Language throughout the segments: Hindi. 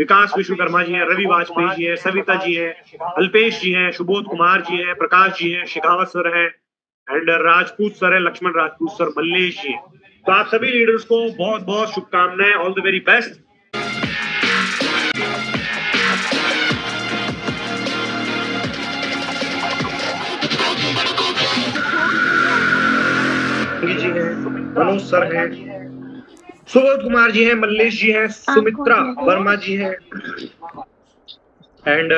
विकास विश्वकर्मा जी हैं, रवि वाजपेयी जी हैं, सविता जी हैं, अल्पेश जी हैं, सुबोध कुमार जी हैं, प्रकाश जी हैं, शेखावत सर हैं एंड राजपूत सर है, लक्ष्मण राजपूत सर, मल्लेश जी। तो आप सभी लीडर्स को बहुत बहुत शुभकामनाएं, ऑल द वेरी बेस्ट। जी हैं, मनोज सर हैं, सुबोध कुमार जी हैं, मल्लेश जी हैं, सुमित्रा वर्मा जी हैं एंड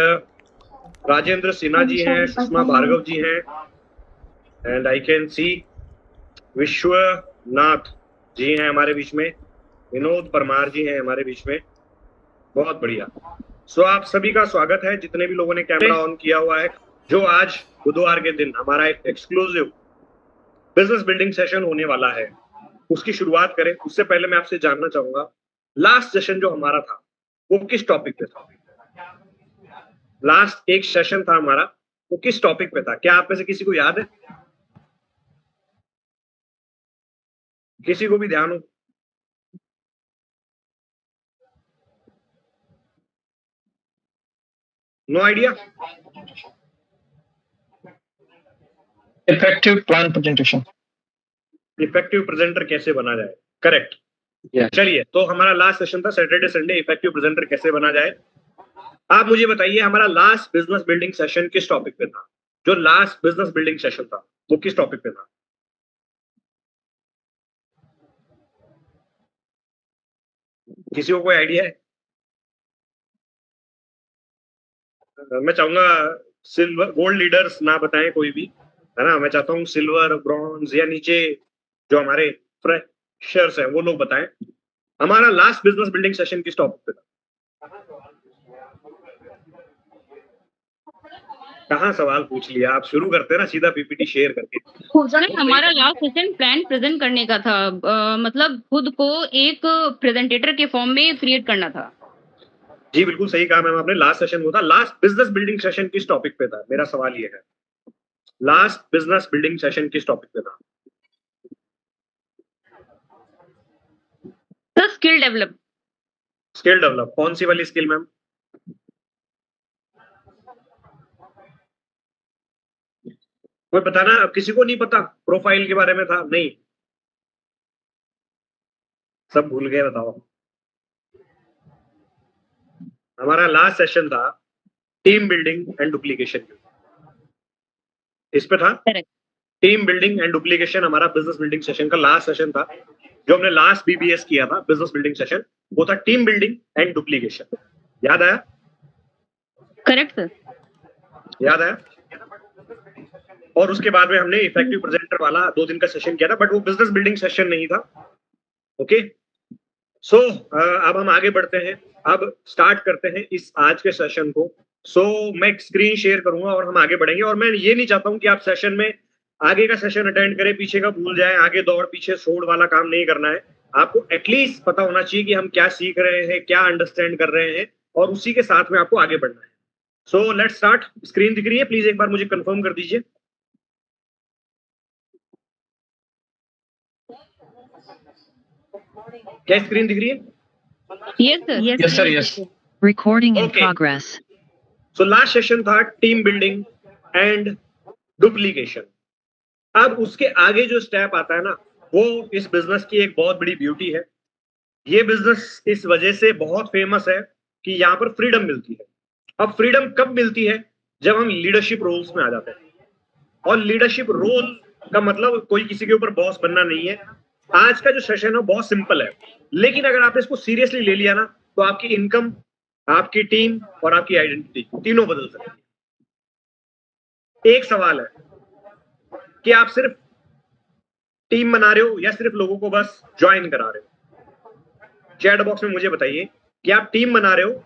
राजेंद्र सिन्हा जी हैं, सुषमा भार्गव जी हैं and I can see Vishwanath ji हैं हमारे बीच में, विनोद परमार जी हैं हमारे बीच में। बहुत बढ़िया। सो आप सभी का स्वागत है, जितने भी लोगों ने कैमरा ऑन किया हुआ है। जो आज बुधवार के दिन हमारा एक एक्सक्लूसिव बिजनेस बिल्डिंग सेशन होने वाला है, उसकी शुरुआत करें। उससे पहले मैं आपसे जानना चाहूंगा, लास्ट सेशन जो हमारा था वो किस टॉपिक पे था? लास्ट एक सेशन था हमारा, वो किस टॉपिक पे था? क्या आप में से किसी को याद है? किसी को भी ध्यान हो? No idea? Effective plan presentation. Effective presenter कैसे बना जाए, करेक्ट। चलिए, तो हमारा लास्ट सेशन था सैटरडे संडे, इफेक्टिव प्रेजेंटर कैसे बना जाए। आप मुझे बताइए, हमारा लास्ट बिजनेस बिल्डिंग सेशन किस टॉपिक पे था? जो लास्ट बिजनेस बिल्डिंग सेशन था वो किस टॉपिक पे था? किसी को कोई आइडिया है? मैं चाहूंगा सिल्वर गोल्ड लीडर्स ना बताएं कोई भी, है ना। मैं चाहता हूँ सिल्वर, ब्रॉन्ज या नीचे जो हमारे फ्रेशर्स हैं वो लोग बताएं, हमारा लास्ट बिजनेस बिल्डिंग सेशन किस टॉपिक पे था? कहाँ सवाल पूछ लिया आप, शुरू करते हैं ना सीधा पीपीटी शेयर करके। हमारा लास्ट सेशन प्लान प्रेजेंट करने का था, मतलब खुद को एक प्रेजेंटेटर के फॉर्म में क्रिएट करना था। जी बिल्कुल सही कहा मैम आपने, लास्ट सेशन वो था। लास्ट बिजनेस बिल्डिंग सेशन किस टॉपिक पे था? मेरा सवाल ये है, लास्ट बिजनेस बिल्डिंग सेशन किस टॉपिक पे था? Skill develop. स्किल डेवलप, कौन सी वाली स्किल मैम? कोई बताना, अब किसी को नहीं पता? प्रोफाइल के बारे में था? नहीं, सब भूल गए, बताओ। हमारा लास्ट सेशन था टीम बिल्डिंग एंड डुप्लीकेशन, इस पे था। टीम बिल्डिंग एंड डुप्लीकेशन हमारा बिजनेस बिल्डिंग सेशन का लास्ट सेशन था। जो हमने लास्ट बीबीएस किया था बिजनेस बिल्डिंग सेशन, वो था टीम बिल्डिंग एंड डुप्लीकेशन। याद आया? करेक्ट सर, याद आया। और उसके बाद में हमने इफेक्टिव प्रेजेंटर वाला 2 दिन का सेशन किया था, बट वो बिजनेस बिल्डिंग सेशन नहीं था। ओके, सो अब हम आगे बढ़ते हैं, अब स्टार्ट करते हैं इस आज के सेशन को। मैं एक स्क्रीन शेयर करूंगा और हम आगे बढ़ेंगे। और मैं ये नहीं चाहता हूं कि आप सेशन में आगे का सेशन अटेंड करें, पीछे का भूल जाए, आगे दौड़ पीछे छोड़ वाला काम नहीं करना है। आपको एटलीस्ट पता होना चाहिए कि हम क्या सीख रहे हैं, क्या अंडरस्टैंड कर रहे हैं, और उसी के साथ में आपको आगे बढ़ना है। So let's start. स्क्रीन दिख रही है? प्लीज एक बार मुझे कंफर्म कर दीजिए। क्या स्क्रीन दिख रही है? Yes sir, yes sir, yes. Recording in Okay. progress. So last session था टीम बिल्डिंग एंड डुप्लीकेशन। अब उसके आगे जो स्टेप आता है ना, वो इस बिजनेस की एक बहुत बड़ी ब्यूटी है। ये बिजनेस इस वजह से बहुत फेमस है कि यहाँ पर फ्रीडम मिलती है। अब फ्रीडम कब मिलती है? जब हम लीडरशिप रोल्स में आ जाते हैं। और लीडरशिप रोल का मतलब कोई किसी के ऊपर बॉस बनना नहीं है। आज का जो सेशन है बहुत सिंपल है, लेकिन अगर आपने इसको सीरियसली ले लिया ना, तो आपकी इनकम, आपकी टीम और आपकी आइडेंटिटी तीनों बदल सकती है। एक सवाल है कि आप सिर्फ टीम बना रहे हो या सिर्फ लोगों को बस ज्वाइन करा रहे हो। चैट बॉक्स में मुझे बताइए कि आप टीम बना रहे हो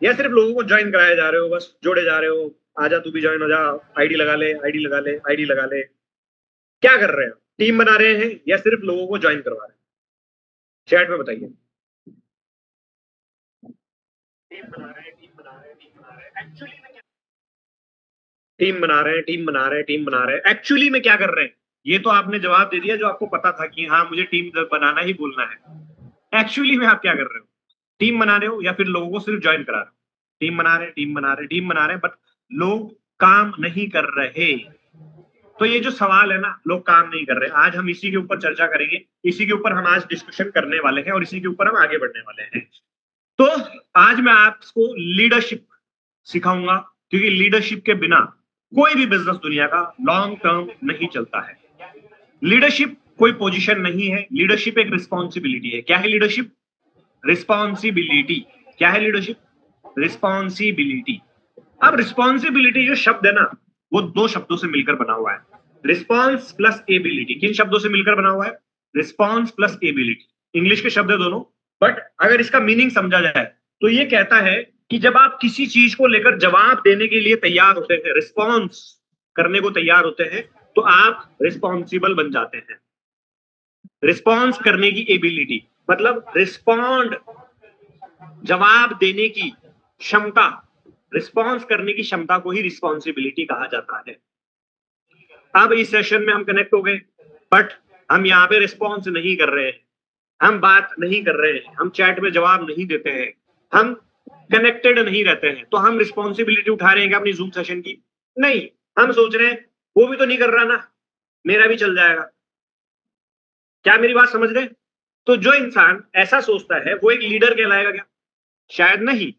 या सिर्फ लोगों को ज्वाइन कराया जा रहे हो, बस जोड़े जा रहे हो, आजा तू भी ज्वाइन हो जा, आईडी लगा ले, आईडी लगा ले, आईडी लगा ले। क्या कर रहे हैं? टीम बना रहे हैं या सिर्फ लोगों को ज्वाइन करवा रहे हैं? चैट में बताइए। टीम बना रहे हैं, टीम बना रहे हैं, टीम बना रहे हैं। एक्चुअली में टीम बना रहे हैं, टीम बना रहे हैं, टीम बना रहे हैं। एक्चुअली में क्या कर रहे हैं? ये तो आपने जवाब दे दिया जो आपको पता था कि हाँ मुझे टीम बनाना ही बोलना है। एक्चुअली में आप क्या कर रहे हो? टीम बना रहे हो या फिर लोगों को सिर्फ ज्वाइन करा रहे हो? टीम बना रहे हैं, बट लोग काम नहीं कर रहे। तो ये जो सवाल है ना, लोग काम नहीं कर रहे, आज हम इसी के ऊपर चर्चा करेंगे, इसी के ऊपर हम आज डिस्कशन करने वाले हैं और इसी के ऊपर हम आगे बढ़ने वाले हैं। तो आज मैं आपको लीडरशिप सिखाऊंगा, क्योंकि लीडरशिप के बिना कोई भी बिजनेस दुनिया का लॉन्ग टर्म नहीं चलता है। लीडरशिप कोई पोजीशन नहीं है, लीडरशिप एक रिस्पॉन्सिबिलिटी है। क्या है लीडरशिप? रिस्पॉन्सिबिलिटी। क्या है लीडरशिप? रिस्पॉन्सिबिलिटी। अब रिस्पॉन्सिबिलिटी जो शब्द है ना, वो दो शब्दों से मिलकर बना हुआ है, रिस्पॉन्स प्लस एबिलिटी। किन शब्दों से मिलकर बना हुआ है? Response plus ability. इंग्लिश के शब्द है दोनों, बट अगर इसका मीनिंग समझा जाए तो ये कहता है कि जब आप किसी चीज को लेकर जवाब देने के लिए तैयार होते हैं, रिस्पॉन्स करने को तैयार होते हैं, तो आप रिस्पॉन्सिबल बन जाते हैं। रिस्पॉन्स करने की एबिलिटी मतलब रिस्पॉन्ड, जवाब देने की क्षमता, रिस्पॉन्स करने की क्षमता को ही रिस्पॉन्सिबिलिटी कहा जाता है। अब इस सेशन में हम कनेक्ट हो गए, बट हम यहाँ पे रिस्पॉन्स नहीं कर रहे हैं, हम बात नहीं कर रहे हैं, हम चैट में जवाब नहीं देते हैं, हम कनेक्टेड नहीं रहते हैं, तो हम रिस्पॉन्सिबिलिटी उठा रहे हैं अपनी जूम सेशन की? नहीं, हम सोच रहे हैं वो भी तो नहीं कर रहा ना, मेरा भी चल जाएगा। क्या मेरी बात समझ रहे? तो जो इंसान ऐसा सोचता है वो एक लीडर कहलाएगा क्या? शायद नहीं।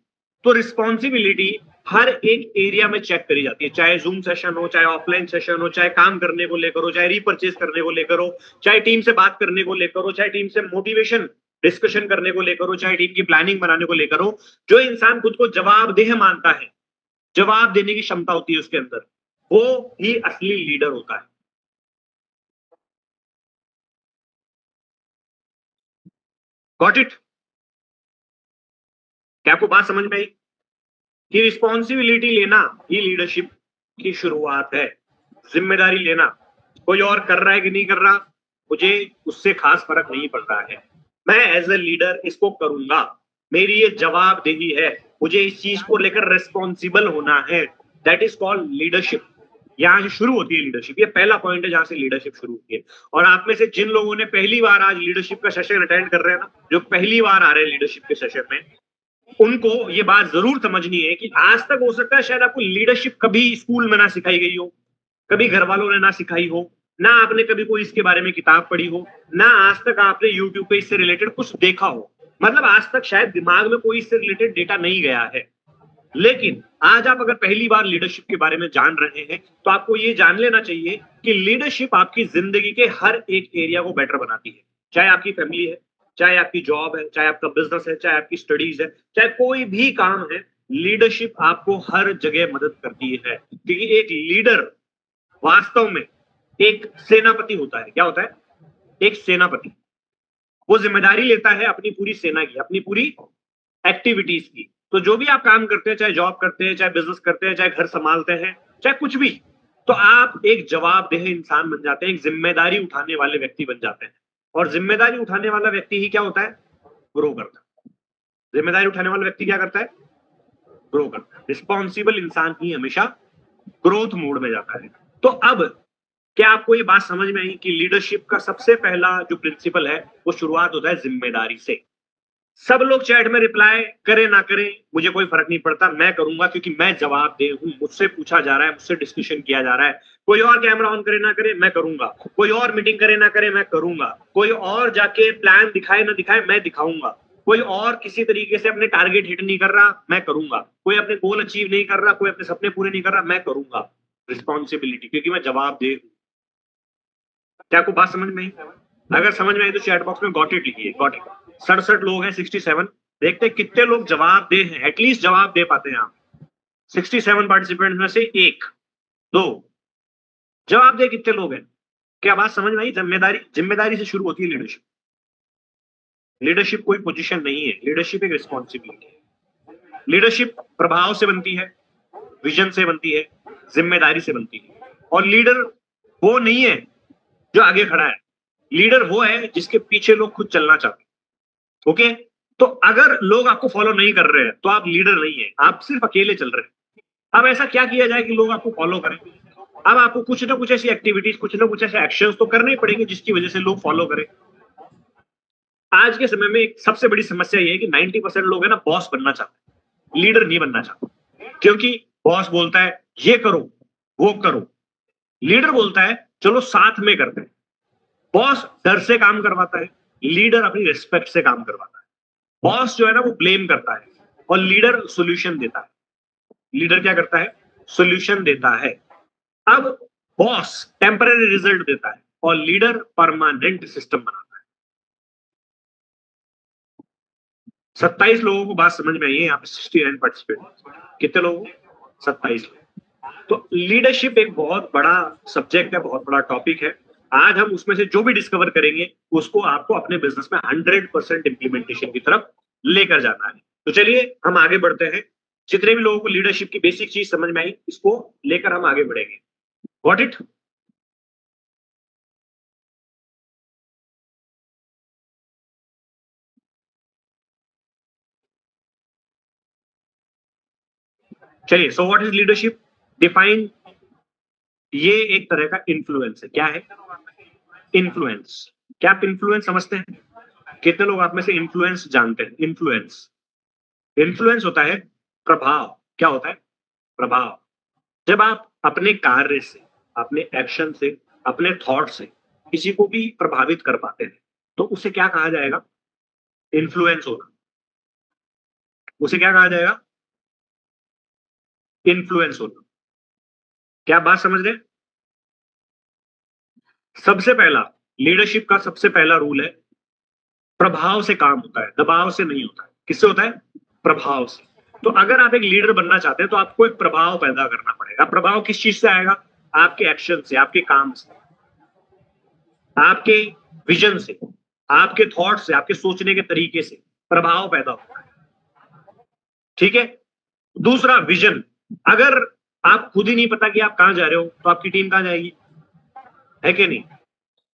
तो रिस्पॉन्सिबिलिटी हर एक एरिया में चेक करी जाती है, चाहे जूम सेशन हो, चाहे ऑफलाइन सेशन हो, चाहे काम करने को लेकर हो, चाहे रीपरचेज करने को लेकर हो, चाहे टीम से बात करने को लेकर हो, चाहे टीम से मोटिवेशन डिस्कशन करने को लेकर हो, चाहे टीम की प्लानिंग बनाने को लेकर हो। जो इंसान खुद को जवाबदेह मानता है, जवाब देने की क्षमता होती है उसके अंदर, वो ही असली लीडर होता है। Got it? क्या आपको बात समझ में आई कि रिस्पॉन्सिबिलिटी लेना ही लीडरशिप की शुरुआत है? जिम्मेदारी लेना, कोई और कर रहा है कि नहीं कर रहा, मुझे उससे खास फर्क नहीं पड़ रहा है, मैं एज ए लीडर इसको करूंगा, मेरी ये जवाबदेही है, मुझे इस चीज को लेकर रिस्पॉन्सिबल होना है। That is called leadership. यहाँ से शुरू होती है लीडरशिप, ये पहला पॉइंट है जहां से लीडरशिप शुरू होती है। और आप में से जिन लोगों ने पहली बार आज लीडरशिप का सेशन अटेंड कर रहे हैं ना, जो पहली बार आ रहे हैं लीडरशिप के सेशन में, उनको ये बात जरूर समझनी है कि आज तक हो सकता है शायद आपको लीडरशिप कभी स्कूल में ना सिखाई गई हो, कभी घर वालों ने ना सिखाई हो, ना आपने कभी कोई इसके बारे में किताब पढ़ी हो, ना आज तक आपने यूट्यूब पे इससे रिलेटेड कुछ देखा हो, मतलब आज तक शायद दिमाग में कोई इससे रिलेटेड डेटा नहीं गया है। लेकिन आज आप अगर पहली बार लीडरशिप के बारे में जान रहे हैं, तो आपको ये जान लेना चाहिए कि लीडरशिप आपकी जिंदगी के हर एक एरिया को बेटर बनाती है। चाहे आपकी फैमिली है, चाहे आपकी जॉब है, चाहे आपका बिजनेस है, चाहे आपकी स्टडीज है, चाहे कोई भी काम है, लीडरशिप आपको हर जगह मदद करती है। क्योंकि एक लीडर वास्तव में एक सेनापति होता है। क्या होता है? एक सेनापति। वो जिम्मेदारी लेता है अपनी पूरी सेना की, अपनी पूरी एक्टिविटीज की। तो जो भी आप काम करते हैं, चाहे जॉब करते हैं, चाहे बिजनेस करते हैं, चाहे घर संभालते हैं, चाहे कुछ भी, तो आप एक जवाबदेह इंसान बन जाते हैं, एक जिम्मेदारी उठाने वाले व्यक्ति बन जाते हैं। और जिम्मेदारी उठाने वाला व्यक्ति ही क्या होता है? ग्रो करता है। जिम्मेदारी उठाने वाला व्यक्ति क्या करता है? ग्रो करता है। रिस्पॉन्सिबल इंसान ही हमेशा ग्रोथ मोड में जाता है। तो अब क्या आपको ये बात समझ में आई कि लीडरशिप का सबसे पहला जो प्रिंसिपल है, वो शुरुआत होता है जिम्मेदारी से। सब लोग चैट में रिप्लाई करें ना करें, मुझे कोई फर्क नहीं पड़ता, मैं करूंगा, क्योंकि मैं जवाबदेह हूं, मुझसे पूछा जा रहा है, मुझसे डिस्कशन किया जा रहा है। कोई और कैमरा ऑन करे ना करे, मैं करूंगा। कोई और मीटिंग करे ना करे, मैं करूंगा। कोई और जाके प्लान दिखाए ना दिखाए, मैं दिखाऊंगा। कोई और किसी तरीके से अपने टारगेट हिट नहीं कर रहा, मैं करूंगा। कोई अपने गोल अचीव नहीं कर रहा, कोई अपने सपने पूरे नहीं कर रहा, मैं करूंगा। रिस्पॉन्सिबिलिटी, क्योंकि मैं जवाबदेह हूं। क्या आपको बात समझ में आई? अगर समझ में आई तो चैट बॉक्स में गॉट इट लिखिए, गॉट इट। 67 लोग हैं, 67। देखते हैं कितने लोग जवाब दे हैं, एटलीस्ट जवाब दे पाते हैं आप। 67 पार्टिसिपेंट्स में से 1 2 जवाब दे कितने लोग हैं? क्या बात समझ में आई? जिम्मेदारी से शुरू होती है लीडरशिप। लीडरशिप कोई पोजीशन नहीं है, लीडरशिप एक रिस्पॉन्सिबिलिटी है। लीडरशिप प्रभाव से बनती है, विजन से बनती है, जिम्मेदारी से बनती है। और लीडर वो नहीं है जो आगे खड़ा है, लीडर वो है जिसके पीछे लोग खुद चलना चाहते हैं। ओके? तो अगर लोग आपको फॉलो नहीं कर रहे हैं, तो आप लीडर नहीं है, आप सिर्फ अकेले चल रहे हैं। अब ऐसा क्या किया जाए कि लोग आपको फॉलो करें? अब आपको कुछ ना कुछ ऐसी एक्टिविटीज, कुछ ना कुछ ऐसे एक्शंस तो करने ही पड़ेंगे जिसकी वजह से लोग फॉलो करें। आज के समय में एक सबसे बड़ी समस्या ये है कि 90% लोग है ना बॉस बनना चाहते हैं, लीडर नहीं बनना चाहते, क्योंकि बॉस बोलता है ये करो वो करो, लीडर बोलता है चलो साथ में करते हैं। बॉस डर से काम करवाता है, लीडर अपनी रिस्पेक्ट से काम करवाता है। बॉस जो है ना वो ब्लेम करता है और लीडर सॉल्यूशन देता है। लीडर क्या करता है? सॉल्यूशन देता है। अब बॉस टेम्पररी रिजल्ट देता है और लीडर परमानेंट सिस्टम बनाता है। 27 लोगों को बात समझ में आई है यहाँ पे, 69 पार्टिसिपेंट। कितने लोगों? 27 लोग। तो लीडरशिप एक बहुत बड़ा सब्जेक्ट है, बहुत बड़ा टॉपिक है। आज हम उसमें से जो भी डिस्कवर करेंगे उसको आपको अपने बिजनेस में 100% इंप्लीमेंटेशन की तरफ लेकर जाना है। तो चलिए हम आगे बढ़ते हैं। जितने भी लोगों को लीडरशिप की बेसिक चीज समझ में आई, इसको लेकर हम आगे बढ़ेंगे। Got it? चलिए, so what is leadership? Define. ये एक तरह का इन्फ्लुएंस है। क्या है? इन्फ्लुएंस। क्या आप इन्फ्लुएंस समझते हैं? कितने लोग आप में से इन्फ्लुएंस जानते हैं? इन्फ्लुएंस, इन्फ्लुएंस होता है प्रभाव। क्या होता है? प्रभाव। जब आप अपने कार्य से, अपने एक्शन से, अपने थॉट से किसी को भी प्रभावित कर पाते हैं तो उसे क्या कहा जाएगा? इन्फ्लुएंस होना। उसे क्या कहा जाएगा? इन्फ्लुएंस होना। क्या आप बात समझ रहे हैं? सबसे पहला, लीडरशिप का सबसे पहला रूल है प्रभाव से काम होता है, दबाव से नहीं होता है। किससे होता है? प्रभाव से। तो अगर आप एक लीडर बनना चाहते हैं तो आपको एक प्रभाव पैदा करना पड़ेगा। प्रभाव किस चीज से आएगा? आपके एक्शन से, आपके काम से, आपके विजन से, आपके थॉट से, आपके सोचने के तरीके से प्रभाव पैदा होता है। ठीक है? दूसरा, विजन। अगर आप खुद ही नहीं पता कि आप कहां जा रहे हो तो आपकी टीम कहां जाएगी? है कि नहीं?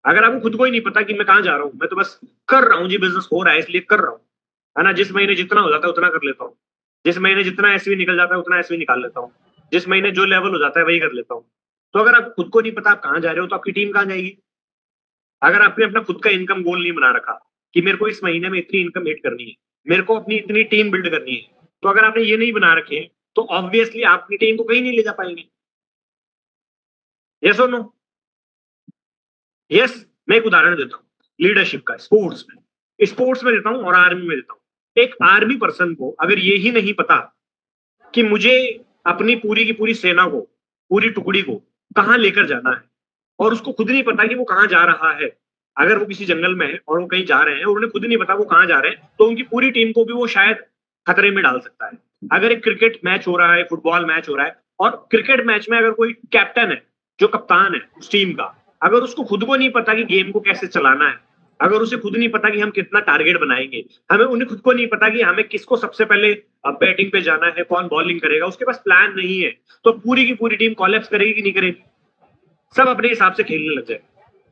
अगर आपको खुद को ही नहीं पता कि मैं कहां जा रहा हूं, मैं तो बस कर रहा हूं जी, बिजनेस हो रहा है इसलिए कर रहा हूं, है ना, जिस महीने जितना हो जाता है उतना कर लेता हूं, जिस महीने जितना एसवी निकल जाता है उतना एसवी निकाल लेता हूं, जिस महीने जो लेवल हो जाता है वही कर लेता हूं। तो अगर आप खुद को नहीं पता आप कहां जा रहे हो तो आपकी टीम कहां जाएगी? अगर आपने अपना खुद का इनकम गोल नहीं बना रखा कि मेरे को इस महीने में इतनी इनकम हिट करनी है, मेरे को अपनी इतनी टीम बिल्ड करनी है, तो अगर आपने ये नहीं बना रखे तो ऑब्वियसली आप अपनी टीम को कहीं नहीं ले जा पाएंगे। यस और नो? यस। मैं एक उदाहरण देता हूँ लीडरशिप का, स्पोर्ट्स में। स्पोर्ट्स में देता हूँ और आर्मी में देता हूँ। एक आर्मी पर्सन को अगर ये ही नहीं पता कि मुझे अपनी पूरी की पूरी सेना को, पूरी टुकड़ी को कहाँ लेकर जाना है, और उसको खुद नहीं पता कि वो कहाँ जा रहा है, अगर वो किसी जंगल में है और वो कहीं जा रहे हैं और उन्हें खुद नहीं पता वो कहाँ जा रहे हैं, तो उनकी पूरी टीम को भी वो शायद खतरे में डाल सकता है। अगर एक क्रिकेट मैच हो रहा है, फुटबॉल मैच हो रहा है, और क्रिकेट मैच में अगर कोई कैप्टन है, जो कप्तान है उस टीम का, अगर उसको खुद को नहीं पता कि गेम को कैसे चलाना है, अगर उसे खुद नहीं पता कि हम कितना टारगेट बनाएंगे, हमें उन्हें खुद को नहीं पता कि हमें किसको सबसे पहले बैटिंग पे जाना है, कौन बॉलिंग करेगा, उसके पास प्लान नहीं है, तो पूरी की पूरी टीम कोलैप्स करेगी कि नहीं करेगी? सब अपने हिसाब से खेलने लग जाए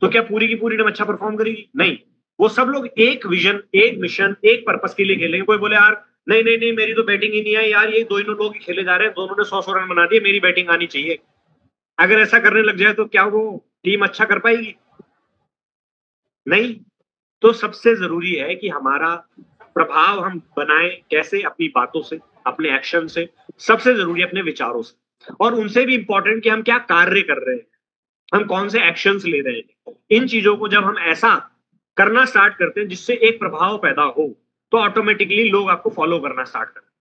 तो क्या पूरी की पूरी टीम अच्छा परफॉर्म करेगी? नहीं। वो सब लोग एक विजन, एक मिशन, एक पर्पस के लिए खेलेंगे। कोई बोले यार नहीं नहीं नहीं, मेरी तो बैटिंग ही नहीं है यार, ये दोनों लोग ही खेले जा रहे हैं, दोनों ने 100 रन बना दिए, मेरी बैटिंग आनी चाहिए। अगर ऐसा करने लग जाए तो क्या वो टीम अच्छा कर पाएगी? नहीं। तो सबसे जरूरी है कि हमारा प्रभाव हम बनाए कैसे? अपनी बातों से, अपने एक्शन से, सबसे जरूरी अपने विचारों से, और उनसे भी इंपॉर्टेंट कि हम क्या कार्य कर रहे हैं, हम कौन से एक्शंस ले रहे हैं। इन चीजों को जब हम ऐसा करना स्टार्ट करते हैं जिससे एक प्रभाव पैदा हो, तो ऑटोमेटिकली लोग आपको फॉलो करना स्टार्ट करते हैं।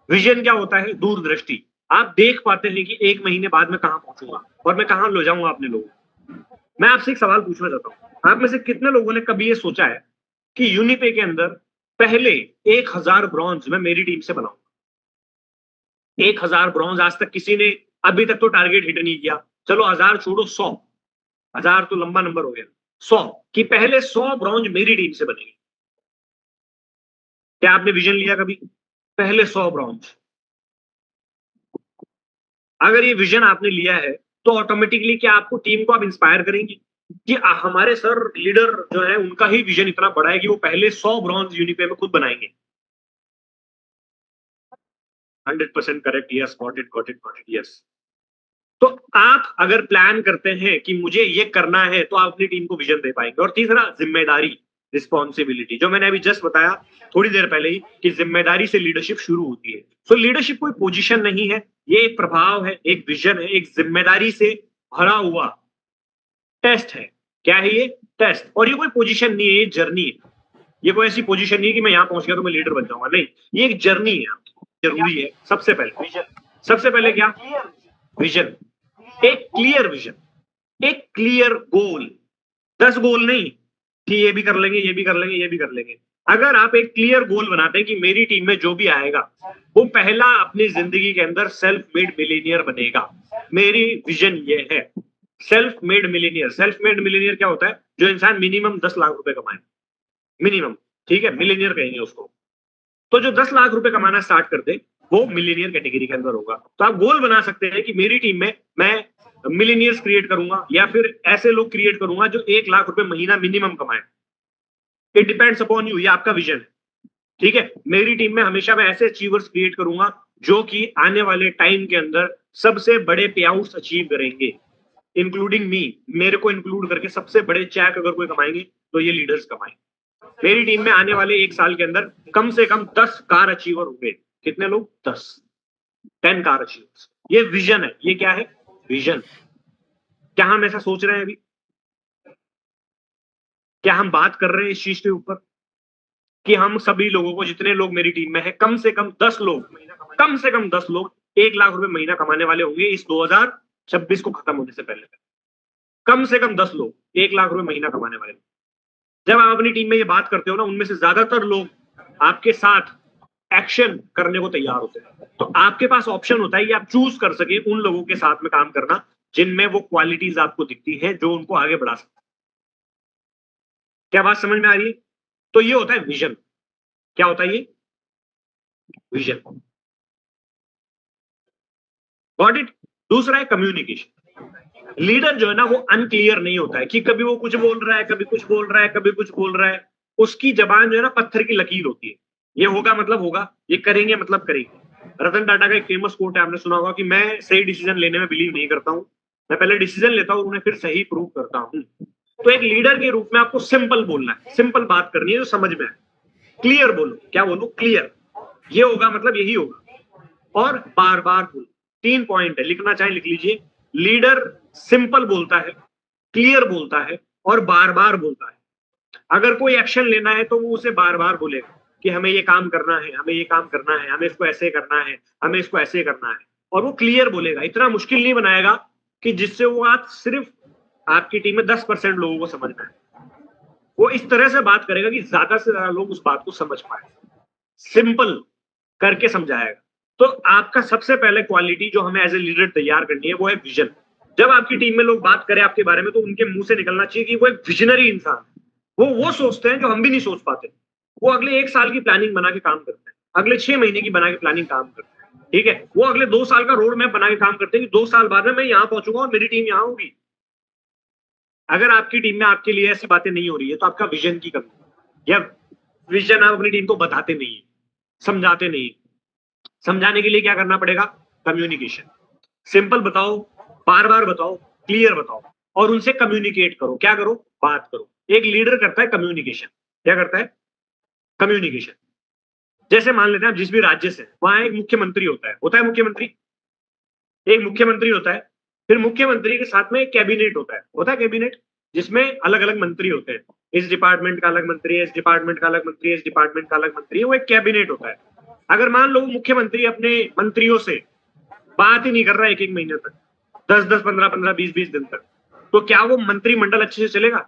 विजन क्या होता है? दूरदृष्टि। आप देख पाते हैं कि एक महीने बाद मैं कहां पहुंचूंगा और मैं कहां ले जाऊंगा अपने लोगों को। मैं आपसे एक सवाल पूछना चाहता हूं, आप में से कितने लोगों ने कभी ये सोचा है कि यूनिपे के अंदर पहले 1000 ब्रॉन्ज मैं मेरी टीम से बनाऊंगा? 1000 ब्रॉन्ज आज तक किसी ने अभी तक तो टारगेट हिट नहीं किया। चलो 1000 छोड़ो, 100। 1000 तो लंबा नंबर हो गया। 100 कि पहले 100 ब्रॉन्ज मेरी टीम से बनेंगे। क्या आपने विजन लिया कभी? पहले 100 ब्रॉन्ज। अगर ये विजन आपने लिया है तो ऑटोमेटिकली क्या आपको टीम को आप इंस्पायर करेंगे कि हमारे सर लीडर जो है उनका ही विजन इतना बड़ा है कि वो पहले 100 ब्रॉन्ज यूनिपे में खुद बनाएंगे? 100% correct. Yes, got it, got it, got it. Yes. तो आप अगर प्लान करते हैं कि मुझे ये करना है तो आप अपनी टीम को विजन दे पाएंगे। और तीसरा, जिम्मेदारी। रिस्पॉन्सिबिलिटी, जो मैंने अभी जस्ट बताया थोड़ी देर पहले ही कि जिम्मेदारी से लीडरशिप शुरू होती है। सो लीडरशिप कोई पोजीशन नहीं है, ये एक प्रभाव है, एक विजन है, एक जिम्मेदारी से भरा हुआ टेस्ट है। क्या है ये? टेस्ट। और ये कोई पोजीशन नहीं है, ये जर्नी है। ये कोई ऐसी पोजीशन नहीं है कि मैं यहाँ पहुंच गया तो मैं लीडर बन जाऊंगा, नहीं, ये एक जर्नी है। जरूरी है सबसे पहले विजन। सबसे पहले क्या? विजन। एक क्लियर विजन, एक क्लियर गोल। 10 गोल नहीं कि ये भी कर लेंगे, ये भी कर लेंगे, ये भी कर लेंगे। अगर आप एक क्लियर गोल बनाते हैं कि मेरी टीम में जो भी आएगा वो पहला अपनी जिंदगी के अंदर सेल्फ मेड मिलीनियर बनेगा, मेरी विजन ये है। Self made millionaire, self made millionaire क्या होता है? जो इंसान मिनिमम 10 लाख रुपए कमाए, मिनिमम, ठीक है, मिलीनियर कहेंगे उसको। तो जो 10 लाख रुपए कमाना स्टार्ट कर दे वो मिलीनियर कैटेगरी के अंदर होगा। तो आप गोल बना सकते हैं कि मेरी टीम में मैं मिलीनियर्स क्रिएट करूंगा या फिर ऐसे लोग क्रिएट करूंगा जो 1 लाख रुपए महीना मिनिमम कमाए। इट डिपेंड्स अपॉन यू, ये आपका विजन है, ठीक है। मेरी टीम में हमेशा मैं ऐसे अचीवर्स क्रिएट करूंगा जो कि आने वाले टाइम के अंदर सबसे बड़े पे आउट्स अचीव करेंगे, इंक्लूडिंग मी। मेरे को इंक्लूड करके सबसे बड़े चेक अगर कोई कमाएंगे तो ये लीडर्स कमाएंगे। मेरी टीम में आने वाले 1 साल के अंदर कम से कम 10 कार अचीवर होंगे। कितने लोग? 10 कार अचीवर्स। ये विजन है। ये क्या है? विजन। क्या हम ऐसा सोच रहे हैं अभी? क्या हम बात कर रहे हैं इस चीज के ऊपर कि हम सभी लोगों को, जितने लोग मेरी टीम में है, कम से कम 10 लोग, कम से कम 10 लोग 1 लाख रुपए महीना कमाने वाले होंगे इस 2026 को खत्म होने से पहले। कम से कम 10 लोग 1 लाख रुपए महीना कमाने वाले। जब आप अपनी टीम में ये बात करते हो ना, उनमें से ज्यादातर लोग आपके साथ एक्शन करने को तैयार होते हैं। तो आपके पास ऑप्शन होता है कि आप चूज कर सके उन लोगों के साथ में काम करना जिनमें वो क्वालिटीज आपको दिखती हैं जो उनको आगे बढ़ा सकते। क्या बात समझ में आ रही है? तो ये होता है विजन। क्या होता है ये? विजन। Got it? दूसरा है कम्युनिकेशन। लीडर जो है ना वो अनक्लियर नहीं होता है कि कभी वो कुछ बोल रहा है, कभी कुछ बोल रहा है, कभी कुछ बोल रहा है। उसकी जबान जो है ना पत्थर की लकीर होती है। ये होगा मतलब होगा, ये करेंगे मतलब करेंगे। रतन टाटा का एक फेमस कोट है, आपने सुना होगा कि मैं सही डिसीजन लेने में बिलीव नहीं करता हूं, मैं पहले डिसीजन लेता हूं और उन्हें फिर सही प्रूव करता हूं। तो एक लीडर के रूप में आपको सिंपल बोलना है, सिंपल बात करनी है जो समझ में आए। क्लियर बोलो। क्या बोलो? क्लियर। ये होगा मतलब यही होगा। और बार बार बोलो। 3 पॉइंट है, लिखना चाहे लिख लीजिए। लीडर सिंपल बोलता है, क्लियर बोलता है और बार बार बोलता है। अगर कोई एक्शन लेना है तो वो उसे बार बार बोलेगा कि हमें ये काम करना है, हमें ये काम करना है, हमें इसको ऐसे करना है, हमें इसको ऐसे करना है। और वो क्लियर बोलेगा, इतना मुश्किल नहीं बनाएगा कि जिससे वो आप सिर्फ आपकी टीम में 10% लोगों को समझ में आए। वो इस तरह से बात करेगा कि ज्यादा से ज्यादा लोग उस बात को समझ पाए। सिंपल करके समझाएगा। तो आपका सबसे पहले क्वालिटी जो हमें एज ए लीडर तैयार करनी है वो है विजन। जब आपकी टीम में लोग बात करें आपके बारे में तो उनके मुंह से निकलना चाहिए कि वो एक विजनरी इंसान है। वो सोचते हैं जो हम भी नहीं सोच पाते। वो अगले 1 साल की प्लानिंग बना के काम करते हैं, अगले 6 महीने की बना के प्लानिंग काम करते हैं, ठीक है। वो अगले 2 साल का रोड मैप बना के काम करते हैं कि 2 साल बाद में मैं यहाँ पहुंचूंगा और मेरी टीम यहाँ होगी। अगर आपकी टीम में आपके लिए ऐसी बातें नहीं हो रही है तो आपका विजन की कमी है, या विजन आप अपनी टीम को बताते नहीं है, समझाते नहीं। समझाने के लिए क्या करना पड़ेगा? कम्युनिकेशन। सिंपल बताओ, बार बार बताओ, क्लियर बताओ और उनसे कम्युनिकेट करो। क्या करो? बात करो। एक लीडर करता है कम्युनिकेशन। क्या करता है? कम्युनिकेशन। जैसे मान लेते हैं आप जिस भी राज्य से, वहां एक मुख्यमंत्री होता है मुख्यमंत्री, एक मुख्यमंत्री होता है। फिर मुख्यमंत्री के साथ में एक कैबिनेट होता है कैबिनेट, जिसमें अलग अलग मंत्री होते हैं। इस डिपार्टमेंट का अलग मंत्री है, इस डिपार्टमेंट का अलग मंत्री है, इस डिपार्टमेंट का अलग मंत्री है। वो एक कैबिनेट होता है। अगर मान लो मुख्यमंत्री अपने मंत्रियों से बात ही नहीं कर रहा है 1-1 महीने तक, 10-10, 15-15, 20-20 दिन तक, तो क्या वो मंत्रिमंडल अच्छे से चलेगा?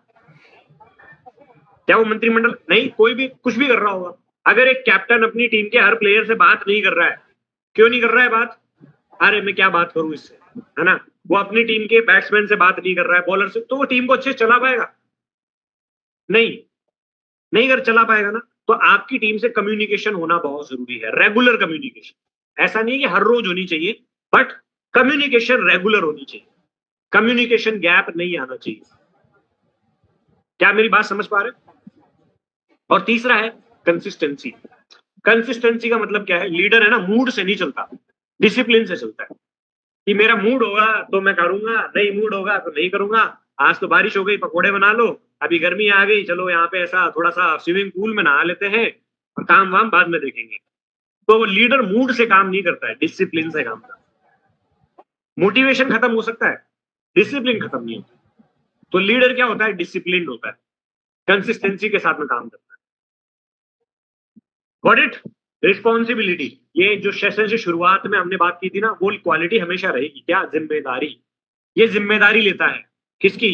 क्या वो मंत्रिमंडल नहीं, कोई भी कुछ भी कर रहा होगा। अगर एक कैप्टन अपनी टीम के हर प्लेयर से बात नहीं कर रहा है, क्यों नहीं कर रहा है बात? अरे मैं क्या बात करूं इससे, है ना। वो अपनी टीम के बैट्समैन से बात नहीं कर रहा है, बॉलर से, तो वो टीम को अच्छे से चला पाएगा? नहीं अगर चला पाएगा ना। तो आपकी टीम से कम्युनिकेशन होना बहुत जरूरी है, रेगुलर कम्युनिकेशन। ऐसा नहीं है कि हर रोज होनी चाहिए, बट कम्युनिकेशन रेगुलर होनी चाहिए। कम्युनिकेशन गैप नहीं आना चाहिए। क्या मेरी बात समझ पा रहे? और तीसरा है कंसिस्टेंसी। कंसिस्टेंसी का मतलब क्या है? लीडर है ना, मूड से नहीं चलता, डिसिप्लिन से चलता है। कि मेरा मूड होगा तो मैं करूंगा, नहीं मूड होगा तो नहीं करूंगा। आज तो बारिश हो गई, पकोड़े बना लो, अभी गर्मी आ गई, चलो यहाँ पे ऐसा थोड़ा सा स्विमिंग पूल में नहा लेते हैं और काम वाम बाद में देखेंगे। तो वो लीडर मूड से काम नहीं करता है, डिसिप्लिन से काम करता है। मोटिवेशन खत्म हो सकता है, डिसिप्लिन खत्म नहीं होता। तो लीडर क्या होता है? डिसिप्लिन होता है, कंसिस्टेंसी के साथ में काम करता है। Got it? रिस्पॉन्सिबिलिटी, ये जो सेशन से शुरुआत में हमने बात की थी ना, वो क्वालिटी हमेशा रहेगी। क्या? जिम्मेदारी। ये जिम्मेदारी लेता है किसकी?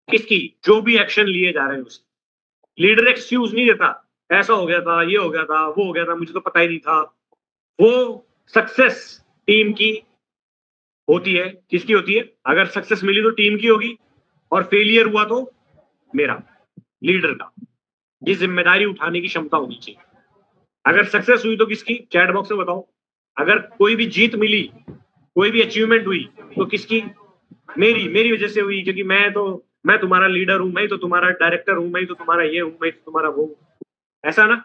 किसकी? जो भी एक्शन लिए जा रहे हैं उसकी। लीडर एक्सक्यूज नहीं देता, ऐसा हो गया था, ये हो गया था, वो हो गया था, मुझे तो पता ही नहीं था। वो सक्सेस टीम की होती है। किसकी होती है? अगर सक्सेस मिली तो टीम की होगी, और फेलियर हुआ तो मेरा, लीडर का। ये जिम्मेदारी उठाने की क्षमता होनी चाहिए। अगर सक्सेस हुई तो किसकी? चैट बॉक्स में बताओ। अगर कोई भी जीत मिली, कोई भी अचीवमेंट हुई, तो किसकी? मेरी वजह से हुई, क्योंकि मैं तुम्हारा लीडर हूं, मैं तो तुम्हारा डायरेक्टर हूं, मैं तो तुम्हारा ये हूं, मैं तो तुम्हारा वो हूं। ऐसा ना?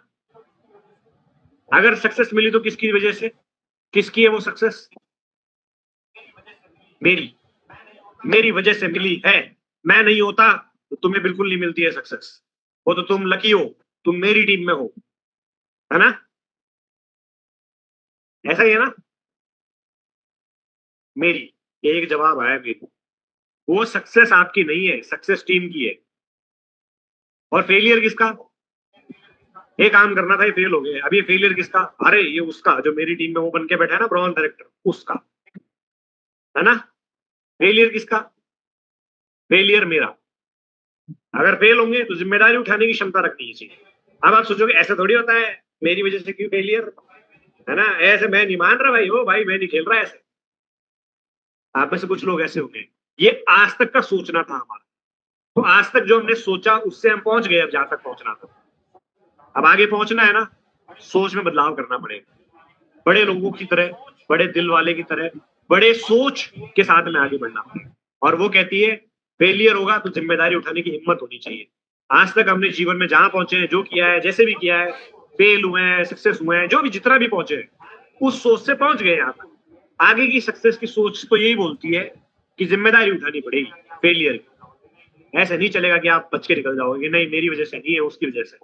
अगर सक्सेस मिली तो किसकी वजह से? किसकी है वो सक्सेस? मेरी वजह से मिली है। मैं नहीं होता तो तुम्हें बिल्कुल नहीं मिलती है सक्सेस। वो तो तुम लकी हो, तुम मेरी टीम में हो, है ना? ऐसा ही है ना? मेरी, एक जवाब आया मेरी। वो सक्सेस आपकी नहीं है, सक्सेस टीम की है। और फेलियर किसका? ये काम करना था, ये फेल हो गए। अब ये फेलियर किसका? अरे ये उसका, जो मेरी टीम में वो बन के बैठा है ना, ब्रॉन्ज डायरेक्टर, उसका, है ना? फेलियर किसका? फेलियर मेरा। अगर फेल होंगे तो जिम्मेदारी उठाने की क्षमता रखनी चाहिए। अब आप सोचोगे ऐसा थोड़ी होता है, मेरी वजह से क्यों फेलियर, है ना? ऐसे मैं नहीं मान रहा भाई, हो भाई मैं नहीं खेल रहा ऐसे। आप में से कुछ लोग ऐसे होंगे। ये आज तक का सोचना था हमारा। तो आज तक जो हमने सोचा उससे हम पहुंच गए अब जहां तक पहुंचना था। अब आगे पहुंचना है ना, सोच में बदलाव करना पड़ेगा। बड़े लोगों की तरह, बड़े दिल वाले की तरह, बड़े सोच के साथ में आगे बढ़ना पड़ेगा। और वो कहती है, फेलियर होगा तो जिम्मेदारी उठाने की हिम्मत होनी चाहिए। आज तक हमने जीवन में जहां पहुंचे हैं, जो किया है, जैसे भी किया है, फेल हुए हैं, सक्सेस हुए हैं, जो भी जितना भी पहुंचे हैं, उस सोच से पहुंच गए यहाँ तक। आगे की सक्सेस की सोच तो यही बोलती है कि जिम्मेदारी उठानी पड़ेगी फेलियर की। ऐसे नहीं चलेगा कि आप बच के निकल जाओगे, नहीं मेरी वजह से नहीं है, उसकी वजह से।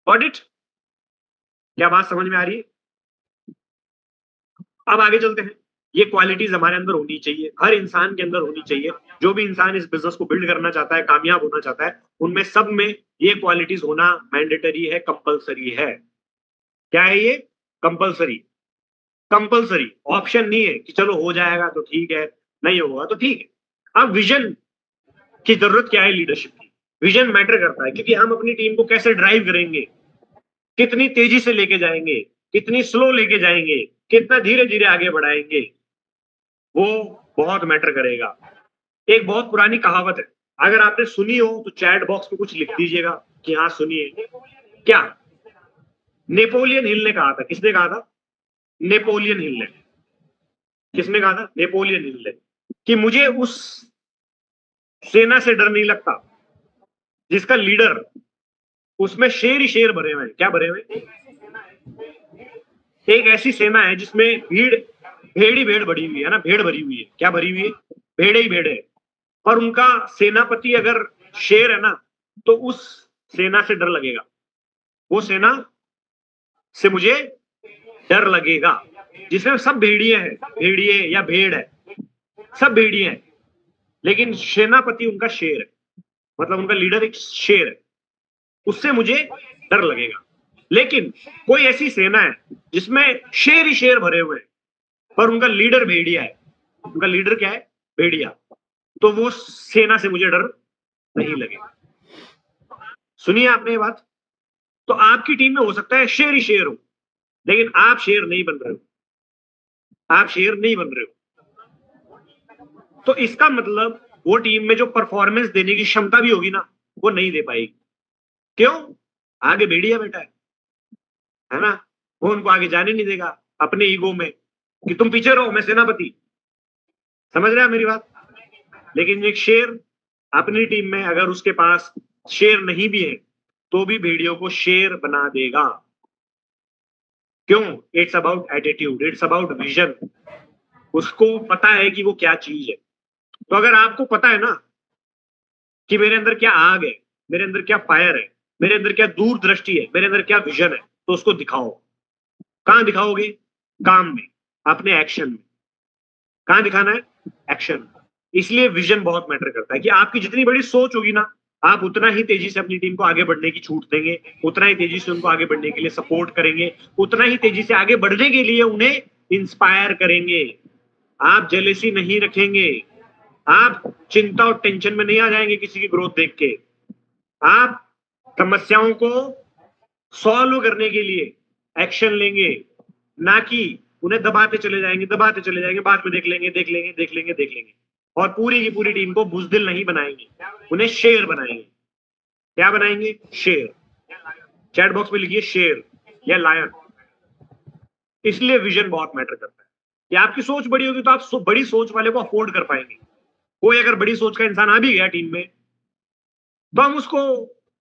Got it? क्या बात समझ में आ रही है? अब आगे चलते हैं। ये क्वालिटीज हमारे अंदर होनी चाहिए, हर इंसान के अंदर होनी चाहिए। जो भी इंसान इस बिजनेस को बिल्ड करना चाहता है, कामयाब होना चाहता है, उनमें सब में ये क्वालिटीज होना मैंडेटरी है, कंपलसरी है। क्या है ये? कंपलसरी। कंपलसरी, ऑप्शन नहीं है कि चलो हो जाएगा तो ठीक है, नहीं होगा तो ठीक है। अब विजन की जरूरत क्या है लीडरशिप की? विजन मैटर करता है, क्योंकि हम अपनी टीम को कैसे ड्राइव करेंगे, कितनी तेजी से लेके जाएंगे, कितनी स्लो लेके जाएंगे, कितना धीरे धीरे आगे बढ़ाएंगे, वो बहुत मैटर करेगा। एक बहुत पुरानी कहावत है, अगर आपने सुनी हो तो चैट बॉक्स में कुछ लिख दीजिएगा कि हाँ सुनिए। क्या? नेपोलियन हिल ने कहा था। किसने कहा था? नेपोलियन हिल ने। किसने कहा था? नेपोलियन हिल ने। कि मुझे उस सेना से डर नहीं लगता जिसका लीडर, उसमें शेर ही शेर भरे हुए हैं। क्या भरे हुए? एक ऐसी सेना है जिसमें भेड़ ही भेड़ भरी हुई है ना, भेड़ भरी हुई है। क्या भरी हुई है? भेड़ ही भेड़ है। और उनका सेनापति अगर शेर है ना, तो उस सेना से डर लगेगा। वो सेना से मुझे डर लगेगा, जिसमें सब भेड़िए हैं, भेड़िए या भेड़ है, सब भेड़िए हैं, लेकिन सेनापति उनका शेर है, मतलब उनका लीडर एक शेर है, उससे मुझे डर लगेगा। लेकिन कोई ऐसी सेना है जिसमें शेर ही शेर भरे हुए हैं, पर उनका लीडर भेड़िया है। उनका लीडर क्या है? भेड़िया। तो वो सेना से मुझे डर नहीं लगेगा। सुनिए आपने ये बात। तो आपकी टीम में हो सकता है शेर ही शेर हो, लेकिन आप शेर नहीं बन रहे हो। आप शेर नहीं बन रहे हो, तो इसका मतलब वो टीम में जो परफॉर्मेंस देने की क्षमता भी होगी ना, वो नहीं दे पाएगी। क्यों? आगे भेड़िया बैठा है ना? वो उनको आगे जाने नहीं देगा, अपने ईगो में कि तुम पीछे रहो, मैं सेनापति। समझ रहे हैं मेरी बात? लेकिन एक शेर अपनी टीम में, अगर उसके पास शेर नहीं भी है, तो भी भेड़ियों को शेर बना देगा। क्यों? It's about attitude, it's about vision. उसको पता है कि वो क्या चीज है। तो अगर आपको पता है ना कि मेरे अंदर क्या आग है, मेरे अंदर क्या फायर है, मेरे अंदर क्या दूरदृष्टि है, मेरे अंदर क्या विजन है, तो उसको दिखाओ। कहां दिखाओगे? काम में, अपने एक्शन में। कहां दिखाना है? एक्शन में। इसलिए विजन बहुत मैटर करता है कि आपकी जितनी बड़ी सोच होगी ना, आप उतना ही तेजी से अपनी टीम को आगे बढ़ने की छूट देंगे, उतना ही तेजी से उनको आगे बढ़ने के लिए सपोर्ट करेंगे, उतना ही तेजी से आगे बढ़ने के लिए उन्हें इंस्पायर करेंगे। आप जेलेसी नहीं रखेंगे, आप चिंता और टेंशन में नहीं आ जाएंगे किसी की ग्रोथ देख के। आप समस्याओं को सॉल्व करने के लिए एक्शन लेंगे, ना कि उन्हें दबाते चले जाएंगे, दबाते चले जाएंगे, बाद में देख लेंगे, देख लेंगे, देख लेंगे, देख लेंगे। और पूरी की पूरी टीम को बुजदिल नहीं बनाएंगे, उन्हें शेर बनाएंगे। क्या बनाएंगे? शेर। चैट बॉक्स में लिखिए शेर या लायन। इसलिए विजन बहुत मैटर करता है कि आपकी सोच बड़ी होगी तो आप बड़ी सोच वाले को अफोर्ड कर पाएंगे। कोई अगर बड़ी सोच का इंसान आ भी गया टीम में, तो हम उसको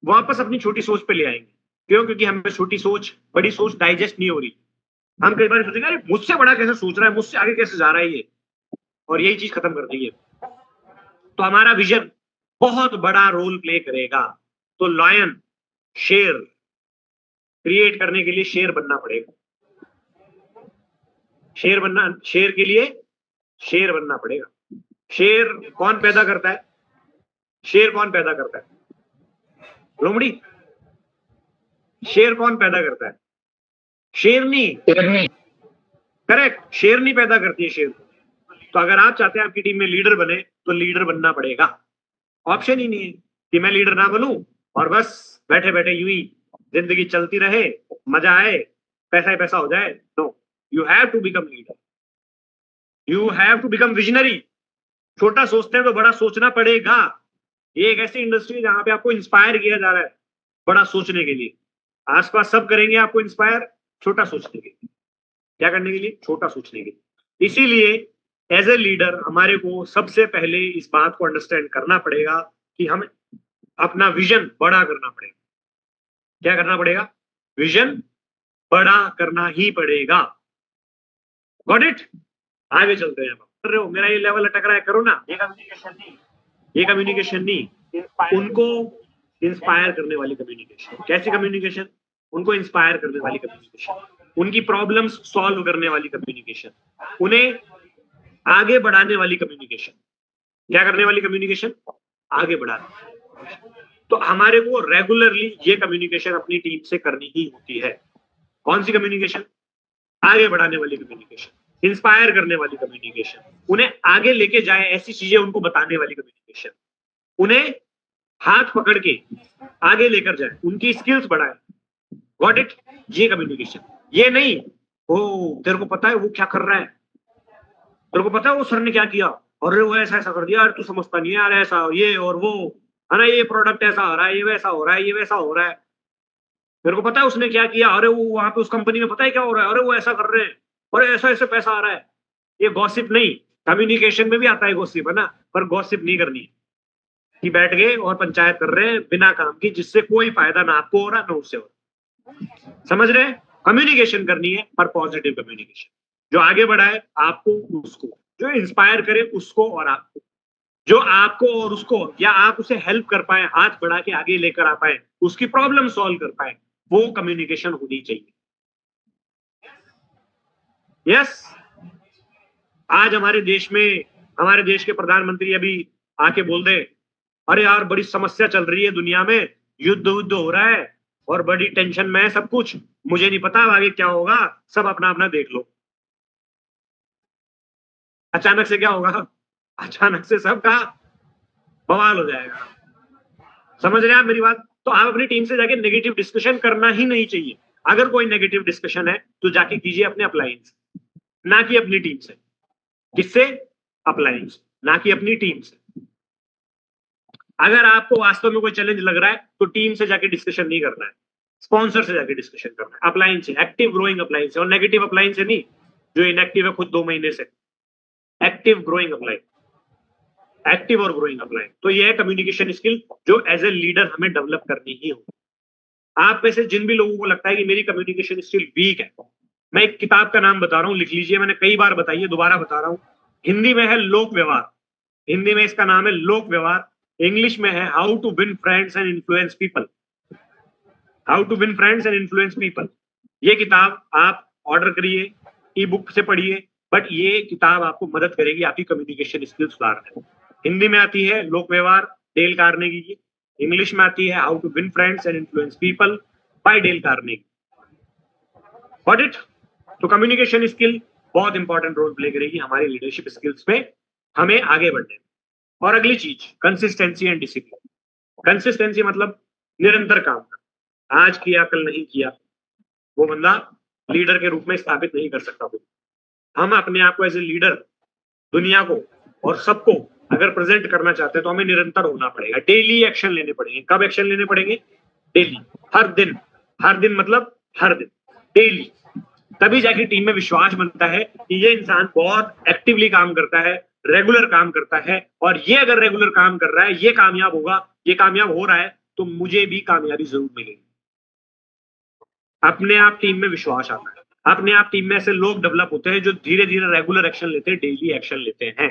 वापस अपनी छोटी सोच पे ले आएंगे। क्यों? क्योंकि हमें छोटी सोच, बड़ी सोच डाइजेस्ट नहीं हो रही। हम कई बार सोचेंगे अरे मुझसे बड़ा कैसे सोच रहा है, मुझसे आगे कैसे जा रहा है ये, और यही चीज खत्म कर देंगे। तो हमारा विजन बहुत बड़ा रोल प्ले करेगा। तो लायन, शेर क्रिएट करने के लिए शेर बनना पड़ेगा। शेर के लिए शेर बनना पड़ेगा। शेर कौन पैदा करता है? शेर कौन पैदा करता है? लोमड़ी। शेर कौन पैदा करता है? शेरनी। करेक्ट, शेरनी पैदा करती है शेर को। तो अगर आप चाहते हैं आपकी टीम में लीडर बने, तो लीडर बनना पड़ेगा। ऑप्शन ही नहीं है कि मैं लीडर ना बनूं और बस बैठे बैठे यूं ही जिंदगी चलती रहे, मजा आए, पैसा ही पैसा हो जाए। No, you have to become leader, you have to become visionary. छोटा सोचते हैं तो बड़ा सोचना पड़ेगा। ये एक ऐसी इंडस्ट्री है जहां पे आपको इंस्पायर किया जा रहा है बड़ा सोचने के लिए। आसपास सब करेंगे आपको इंस्पायर छोटा सोचने के लिए। क्या करने के लिए? छोटा सोचने के लिए। इसीलिए एज ए लीडर हमारे को सबसे पहले इस बात को अंडरस्टैंड करना पड़ेगा कि हमें अपना विजन बड़ा करना पड़ेगा। क्या करना पड़ेगा? विजन बड़ा करना ही पड़ेगा। Got it? आगे चलते हैं। कर रहे हो, मेरा ये लेवल अटक रहा है, करो ना। ये कम्युनिकेशन नहीं, उनको इंस्पायर करने वाली कम्युनिकेशन। कैसी कम्युनिकेशन? उनको इंस्पायर करने वाली कम्युनिकेशन, उनकी प्रॉब्लम्स सॉल्व करने वाली कम्युनिकेशन, उन्हें आगे बढ़ाने वाली कम्युनिकेशन। क्या करने वाली कम्युनिकेशन? आगे बढ़ाने। तो हमारे को रेगुलरली ये कम्युनिकेशन अपनी टीम से करनी ही होती है। कौन सी कम्युनिकेशन? आगे बढ़ाने वाली कम्युनिकेशन, इंस्पायर करने वाली कम्युनिकेशन, उन्हें आगे लेके जाए ऐसी चीजें उनको बताने वाली कम्युनिकेशन, उन्हें हाथ पकड़ के आगे लेकर जाए, उनकी स्किल्स बढ़ाए। Got it? ये कम्युनिकेशन। ये नहीं ओ तेरे को पता है वो क्या कर रहा है, तेरे को पता है वो सर ने क्या किया, और वो ऐसा ऐसा कर दिया यार, तू समझता नहीं है यार, ऐसा ये और वो है ना, ये प्रोडक्ट ऐसा हो रहा है, ये वैसा हो रहा है, ये वैसा हो रहा है। मेरे को पता है उसने क्या किया, अरे वो वहां पे उस कंपनी में पता है क्या हो रहा है, अरे वो ऐसा कर रहे हैं, अरे ऐसा ऐसे पैसा आ रहा है। ये गॉसिप नहीं, कम्युनिकेशन में भी आता है गॉसिप, है ना, पर गॉसिप नहीं करनी है कि बैठ गए और पंचायत कर रहे हैं बिना काम की, जिससे कोई फायदा ना आपको हो रहा ना उससे हो रहा। समझ रहे हैं? कम्युनिकेशन करनी है, पर पॉजिटिव कम्युनिकेशन, जो आगे बढ़ाए आपको उसको, जो इंस्पायर करे उसको और आपको, जो आपको और उसको, या आप उसे हेल्प कर पाए, हाथ बढ़ा के आगे लेकर आ पाए, उसकी प्रॉब्लम सॉल्व कर पाए, वो कम्युनिकेशन होनी चाहिए। यस। आज हमारे देश के प्रधानमंत्री अभी आके बोल दे, अरे यार बड़ी समस्या चल रही है दुनिया में, युद्ध हो रहा है और बड़ी टेंशन में है सब कुछ, मुझे नहीं पता आगे क्या होगा, सब अपना अपना देख लो। अचानक से क्या होगा? अचानक से सबका बवाल हो जाएगा। समझ रहे हैं आप मेरी बात? तो आप अपनी टीम से जाके नेगेटिव डिस्कशन करना ही नहीं चाहिए। अगर कोई नेगेटिव डिस्कशन है तो जाके कीजिए अपने अपलाइन से, ना कि अपनी टीम से। किससे? अपलाइन से, ना कि अपनी टीम से। अगर आपको वास्तव में कोई चैलेंज लग रहा है तो टीम से जाके डिस्कशन नहीं करना है, स्पॉन्सर से जाके डिस्कशन करना है, अपलाइन से, एक्टिव ग्रोइंग अपलाइन से, और नेगेटिव अपलाइन से नहीं, जो इनएक्टिव है खुद 2 महीने से। एक्टिव ग्रोइंग अपलाइन, एक्टिव और ग्रोइंग अपलाइन। तो ये है कम्युनिकेशन स्किल जो एज ए लीडर हमें डेवलप करनी ही होगी। आप में से जिन भी लोगों को लगता है कि मेरी कम्युनिकेशन स्किल वीक है, मैं एक किताब का नाम बता रहा हूं, लिख लीजिए, मैंने कई बार बताई है, दोबारा बता रहा हूं। हिंदी में है लोक व्यवहार। हिंदी में इसका नाम है लोक व्यवहार, इंग्लिश में है how to win friends and influence people. How to win friends and influence people, ये किताब आप ऑर्डर करिए, ई बुक से पढ़िए, बट ये किताब आपको मदद करेगी आपकी कम्युनिकेशन स्किल्स सुधारने में। हिंदी में आती है लोक व्यवहार, डेल कार्नेगी की, इंग्लिश में आती है how to win friends and influence people by Dale Carnegie. Got it? तो कम्युनिकेशन स्किल बहुत इंपॉर्टेंट रोल प्ले करेगी हमारी लीडरशिप स्किल्स में, हमें आगे बढ़ने में। और अगली चीज कंसिस्टेंसी एंड डिसिप्लिन। कंसिस्टेंसी मतलब निरंतर काम करना, आज किया कल नहीं किया, वो बंदा लीडर के रूप में स्थापित नहीं कर सकता। हम अपने आप को एज ए लीडर दुनिया को और सबको अगर प्रेजेंट करना चाहते हैं तो हमें निरंतर होना पड़ेगा, डेली एक्शन लेने पड़ेंगे। कब एक्शन लेने पड़ेंगे? डेली, हर दिन। हर दिन मतलब हर दिन, डेली। तभी जाके टीम में विश्वास बनता है कि ये इंसान बहुत एक्टिवली काम करता है, रेगुलर काम करता है, और ये अगर रेगुलर काम कर रहा है, ये कामयाब होगा, ये कामयाब हो रहा है, तो मुझे भी कामयाबी जरूर मिलेगी। अपने आप टीम में विश्वास आता है, अपने आप टीम में ऐसे लोग डेवलप होते हैं जो धीरे धीरे रेगुलर एक्शन लेते हैं, डेली एक्शन लेते हैं।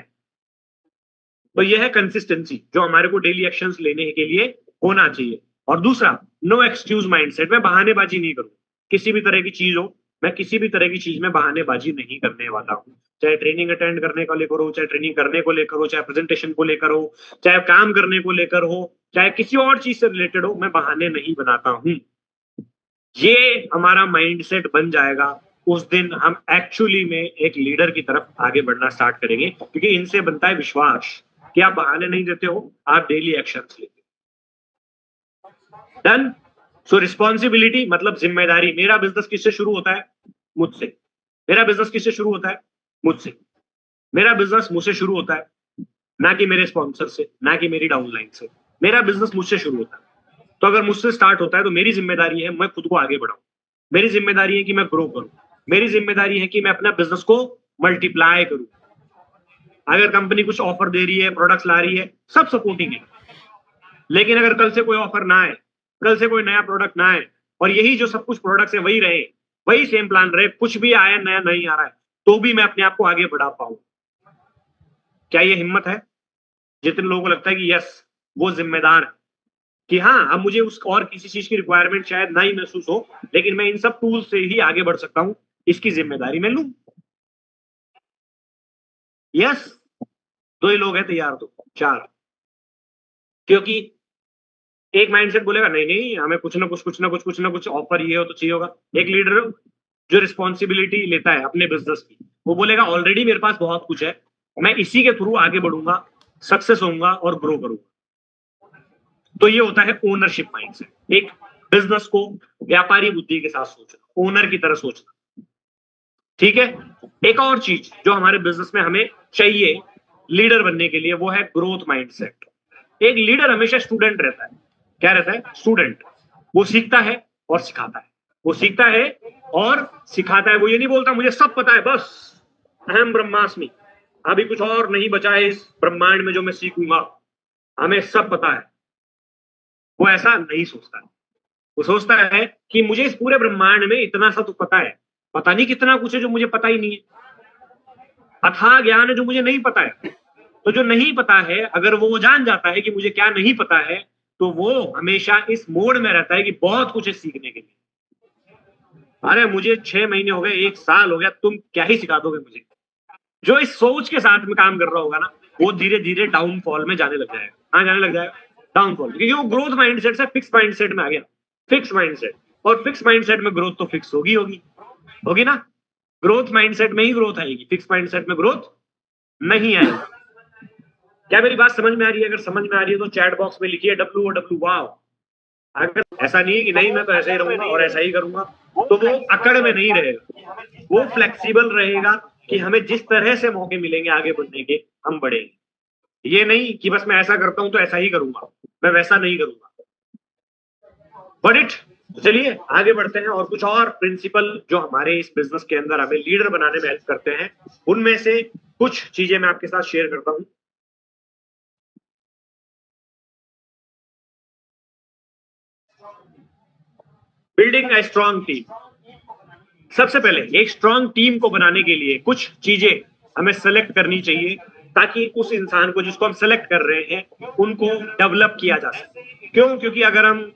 तो यह है कंसिस्टेंसी जो हमारे को डेली एक्शंस लेने के लिए होना चाहिए। और दूसरा, नो एक्सक्यूज माइंडसेट। मैं बहानेबाजी नहीं करूँ, किसी भी तरह की चीज हो, मैं किसी भी तरह की चीज में बहानेबाजी नहीं करने वाला हूँ। चाहे ट्रेनिंग अटेंड करने को लेकर हो, चाहे ट्रेनिंग करने को लेकर हो, चाहे प्रेजेंटेशन को लेकर हो, चाहे काम करने को लेकर हो, चाहे किसी और चीज से रिलेटेड हो, मैं बहाने नहीं बनाता हूँ। ये हमारा माइंडसेट बन जाएगा, उस दिन हम एक्चुअली में एक लीडर की तरफ आगे बढ़ना स्टार्ट करेंगे, क्योंकि इनसे बनता है विश्वास कि आप बहाने नहीं देते हो, आप डेली एक्शंस लेते हो। डन? सो रिस्पॉन्सिबिलिटी मतलब जिम्मेदारी। मेरा बिजनेस किससे शुरू होता है? मुझसे। मेरा बिजनेस किससे शुरू होता है? मुझसे। मेरा बिजनेस मुझसे शुरू होता है, ना कि मेरे स्पॉन्सर से, ना कि मेरी डाउनलाइन से। मेरा बिजनेस मुझसे शुरू होता है। तो अगर मुझसे स्टार्ट होता है तो मेरी जिम्मेदारी है मैं खुद को आगे बढ़ाऊं, मेरी जिम्मेदारी है कि मैं ग्रो करूं, मेरी जिम्मेदारी है कि मैं अपना बिजनेस को मल्टीप्लाई करूं। अगर कंपनी कुछ ऑफर दे रही है, प्रोडक्ट्स ला रही है, सब सपोर्टिंग है। लेकिन अगर कल से कोई ऑफर ना आए, कल से कोई नया प्रोडक्ट ना आए, और यही जो सब कुछ प्रोडक्ट्स है वही रहे, वही सेम प्लान रहे, कुछ भी आया नया नहीं आ रहा है, तो भी मैं अपने आप को आगे बढ़ा पाऊं, क्या ये हिम्मत है? जितने लोगों को लगता है कि यस वो जिम्मेदार है, कि हाँ अब मुझे उस और किसी चीज की रिक्वायरमेंट शायद ना ही महसूस हो, लेकिन मैं इन सब टूल से ही आगे बढ़ सकता हूं, इसकी जिम्मेदारी मैं लूं। यस, दो ही लोग हैं तैयार, तो चार। क्योंकि एक माइंडसेट बोलेगा नहीं नहीं हमें कुछ ना कुछ ऑफर ये हो तो चाहिए होगा। एक लीडर जो रिस्पॉन्सिबिलिटी लेता है अपने बिजनेस की, वो बोलेगा ऑलरेडी मेरे पास बहुत कुछ है, मैं इसी के थ्रू आगे बढ़ूंगा, सक्सेस होऊंगा और ग्रो करूंगा। तो ये होता है ओनरशिप माइंडसेट, एक बिजनेस को व्यापारी बुद्धि के साथ सोचना, ओनर की तरह सोचना। ठीक है? एक और चीज जो हमारे बिजनेस में हमें चाहिए लीडर बनने के लिए, वो है ग्रोथ माइंडसेट। एक लीडर हमेशा स्टूडेंट रहता है। क्या रहता है? स्टूडेंट। वो सीखता है और सिखाता है, वो सीखता है और सिखाता है। वो ये नहीं बोलता मुझे सब पता है, बस अहम ब्रह्मास्मि, अभी कुछ और नहीं बचा है इस ब्रह्मांड में जो मैं सीखूंगा, हमें सब पता है। वो ऐसा नहीं सोचता है। वो सोचता है कि मुझे इस पूरे ब्रह्मांड में इतना सा तो पता है, पता नहीं कितना कुछ है जो मुझे पता ही नहीं है। अथाह ज्ञान है जो मुझे नहीं पता है। तो जो नहीं पता है, अगर वो जान जाता है कि मुझे क्या नहीं पता है, तो वो हमेशा इस मोड में रहता है कि बहुत कुछ है सीखने के लिए। अरे मुझे 6 महीने हो गए, 1 साल हो गया, तुम क्या ही सिखा दोगे मुझे? जो इस सोच के साथ में काम कर रहा होगा ना, वो धीरे धीरे डाउनफॉल में जाने लग जाएगा। हाँ, जाने लग जाएगा डाउनफॉल, क्योंकि वो ग्रोथ माइंडसेट से फिक्स माइंडसेट में आ गया। फिक्स माइंडसेट, और फिक्स माइंडसेट में ग्रोथ तो फिक्स होगी होगी ना। ग्रोथ माइंडसेट में ही ग्रोथ आएगी, फिक्स माइंडसेट में ग्रोथ नहीं आएगी। क्या मेरी बात समझ में आ रही है? अगर समझ में आ रही है तो चैट बॉक्स में लिखिए WOW वाव। अगर ऐसा नहीं है कि नहीं मैं तो ऐसे ही रहूंगा और ऐसा ही करूंगा, तो वो अकड़ में नहीं रहेगा, वो फ्लेक्सिबल रहेगा कि हमें जिस तरह से मौके मिलेंगे आगे बढ़ने के, हम बढ़ेंगे। ये नहीं कि बस मैं ऐसा करता हूं तो ऐसा ही करूंगा, मैं वैसा नहीं करूंगा। बट इट, चलिए आगे बढ़ते हैं, और कुछ और प्रिंसिपल जो हमारे इस बिजनेस के अंदर हमें लीडर बनाने में हेल्प करते हैं, उनमें से कुछ चीजें मैं आपके साथ शेयर करता हूं। Building a strong team. सबसे पहले एक स्ट्रॉन्ग टीम को बनाने के लिए कुछ चीजें हमें सेलेक्ट करनी चाहिए, ताकि उस इंसान को जिसको हम सेलेक्ट कर रहे हैं उनको डेवलप किया जा सके। क्यों? क्योंकि अगर हम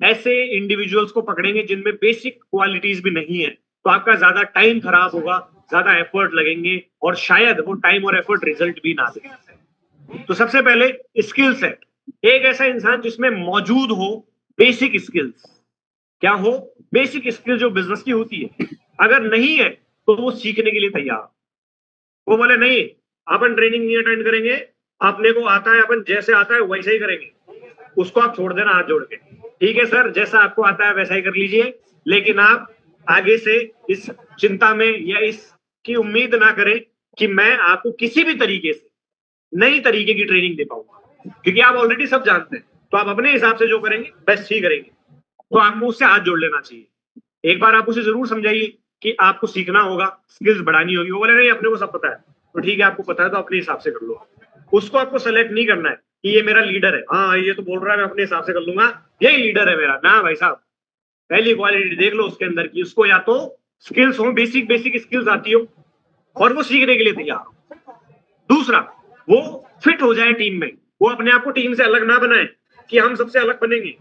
ऐसे इंडिविजुअल्स को पकड़ेंगे जिनमें बेसिक क्वालिटीज भी नहीं है तो आपका ज्यादा टाइम खराब होगा, ज्यादा एफर्ट लगेंगे और शायद वो टाइम और एफर्ट रिजल्ट भी ना दे। तो सबसे पहले स्किल सेट, एक ऐसा इंसान जिसमें मौजूद हो बेसिक स्किल्स। क्या हो? बेसिक स्किल जो बिजनेस की होती है। अगर नहीं है तो वो सीखने के लिए तैयार। वो बोले नहीं, अपन ट्रेनिंग नहीं अटेंड करेंगे, अपने को आता है, अपन जैसे आता है वैसे ही करेंगे, उसको आप छोड़ देना हाथ जोड़ के। ठीक है सर, जैसा आपको आता है वैसा ही कर लीजिए, लेकिन आप आगे से इस चिंता में या इसकी उम्मीद ना करें कि मैं आपको किसी भी तरीके से नई तरीके की ट्रेनिंग दे पाऊंगा, क्योंकि आप ऑलरेडी सब जानते हैं। तो आप अपने हिसाब से जो करेंगे बेस्ट ही करेंगे। तो आपको उससे हाथ जोड़ लेना चाहिए। एक बार आप उसे जरूर समझाइए कि आपको सीखना होगा, स्किल्स बढ़ानी होगी। वो बोले नहीं, अपने को सब पता है। तो ठीक है, आपको पता है तो अपने हिसाब से कर लो। उसको आपको सेलेक्ट नहीं करना है कि ये मेरा लीडर है, हाँ ये तो बोल रहा है मैं अपने हिसाब से कर लूंगा, यही लीडर है मेरा। ना भाई साहब, पहली क्वालिटी देख लो उसके अंदर की, उसको या तो स्किल्स हो, बेसिक बेसिक स्किल्स आती हो और वो सीखने के लिए तैयार हो। दूसरा, वो फिट हो जाए टीम में। वो अपने आप को टीम से अलग ना बनाए कि हम सबसे अलग बनेंगे,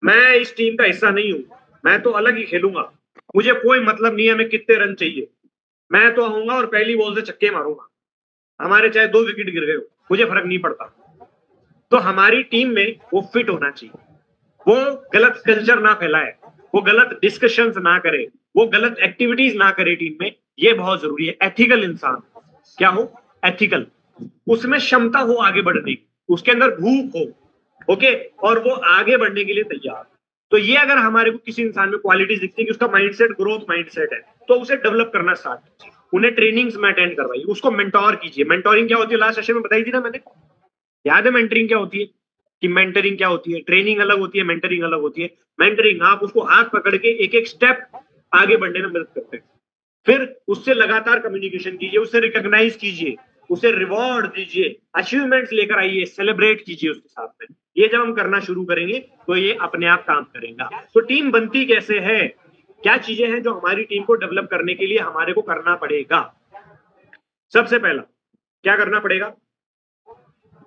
मैं इस टीम का हिस्सा नहीं हूं, मैं तो अलग ही खेलूंगा, मुझे कोई मतलब नहीं है मैं कितने रन चाहिए, मैं तो आऊंगा और पहली बॉल से छक्के मारूंगा, हमारे चाहे 2 विकेट गिर गए हो, मुझे फर्क नहीं पड़ता। तो हमारी टीम में वो फिट होना चाहिए, वो गलत कल्चर ना फैलाए, वो गलत डिस्कशंस ना करे, वो गलत एक्टिविटीज ना करे टीम में। ये बहुत जरूरी है। एथिकल इंसान, क्या हो? एथिकल, उसमें क्षमता हो आगे बढ़ने की, उसके अंदर भूख हो, ओके, और वो आगे बढ़ने के लिए तैयार। तो ये अगर हमारे को किसी इंसान में क्वालिटीज दिखती है कि उसका माइंडसेट ग्रोथ माइंडसेट है, तो उसे डेवलप करना स्टार्ट कीजिए। उन्हें ट्रेनिंग्स में अटेंड करवाइए, उसको मेंटोर कीजिए। मेंटोरिंग क्या होती है लास्ट सेशन में बताई थी ना मैंने, याद है? मेंटरिंग क्या होती है कि मेंटरिंग क्या होती है? ट्रेनिंग अलग होती है, मेंटरिंग अलग होती है। मेंटरिंग, आप उसको हाथ पकड़ के एक एक स्टेप आगे बढ़ने में मदद करते हैं। फिर उससे लगातार कम्युनिकेशन कीजिए, उसे रिकॉग्नाइज कीजिए, उसे रिवॉर्ड दीजिए, अचीवमेंट्स लेकर आइए, सेलिब्रेट कीजिए उसके साथ में। ये जब हम करना शुरू करेंगे तो ये अपने आप काम करेगा। तो टीम बनती कैसे है? क्या चीजें हैं जो हमारी टीम को डेवलप करने के लिए हमारे को करना पड़ेगा? सबसे पहला क्या करना पड़ेगा?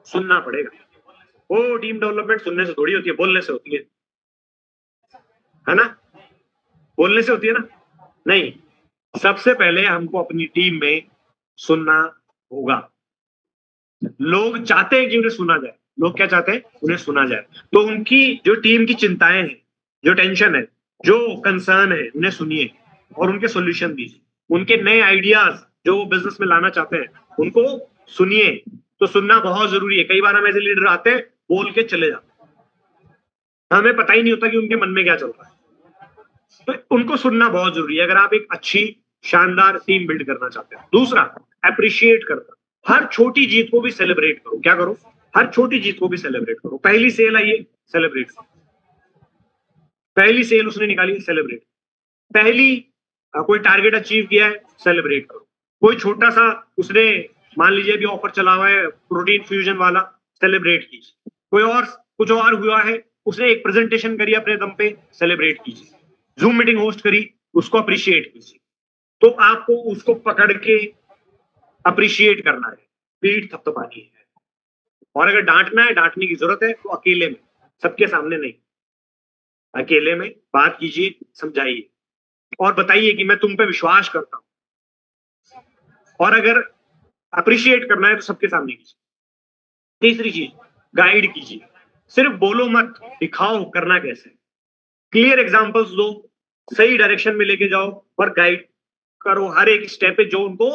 सुनना पड़ेगा। वो टीम डेवलपमेंट सुनने से थोड़ी होती है, बोलने से होती है ना? बोलने से होती है ना? नहीं, सबसे पहले हमको अपनी टीम में सुनना होगा। लोग चाहते हैं कि उन्हें सुना जाए। लोग क्या चाहते हैं? उन्हें सुना जाए। तो उनकी जो टीम की चिंताएं हैं, जो टेंशन है, जो कंसर्न है, उन्हें सुनिए और उनके सॉल्यूशन दीजिए। उनके नए आइडियाज जो वो बिजनेस में लाना चाहते हैं उनको सुनिए। तो सुनना बहुत जरूरी है। कई बार हम ऐसे लीडर आते हैं, बोल के चले जाते हैं, हमें पता ही नहीं होता कि उनके मन में क्या चल रहा है। तो उनको सुनना बहुत जरूरी है अगर आप एक अच्छी शानदार टीम बिल्ड करना चाहते हैं। दूसरा, अप्रिशिएट करना। हर छोटी जीत को भी सेलिब्रेट करो। क्या करो? हर छोटी जीत को भी सेलिब्रेट करो। पहली सेल आई है, सेलिब्रेट करो। पहली सेल उसने निकाली, सेलिब्रेट। पहली कोई टारगेट अचीव किया है, सेलिब्रेट करो। कोई छोटा सा उसने, मान लीजिए अभी ऑफर चला हुआ है प्रोटीन फ्यूजन वाला, सेलिब्रेट कीजिए। कोई और कुछ और हुआ है, उसने एक प्रेजेंटेशन करी अपने दम पे, सेलिब्रेट कीजिए। जूम मीटिंग होस्ट करी, उसको अप्रिशिएट कीजिए। तो आपको उसको पकड़ के अप्रिशिएट करना है, पीठ थपथपानी है। और अगर डांटना है, डांटने की जरूरत है तो अकेले में, सबके सामने नहीं, अकेले में बात कीजिए, समझाइए और बताइए कि मैं तुम पे विश्वास करता हूं। और अगर अप्रिशिएट करना है तो सबके सामने कीजिए। तीसरी चीज, गाइड कीजिए। सिर्फ बोलो मत, दिखाओ करना कैसे। क्लियर एग्जांपल्स दो, सही डायरेक्शन में लेके जाओ और गाइड करो हर एक स्टेप पे जो उनको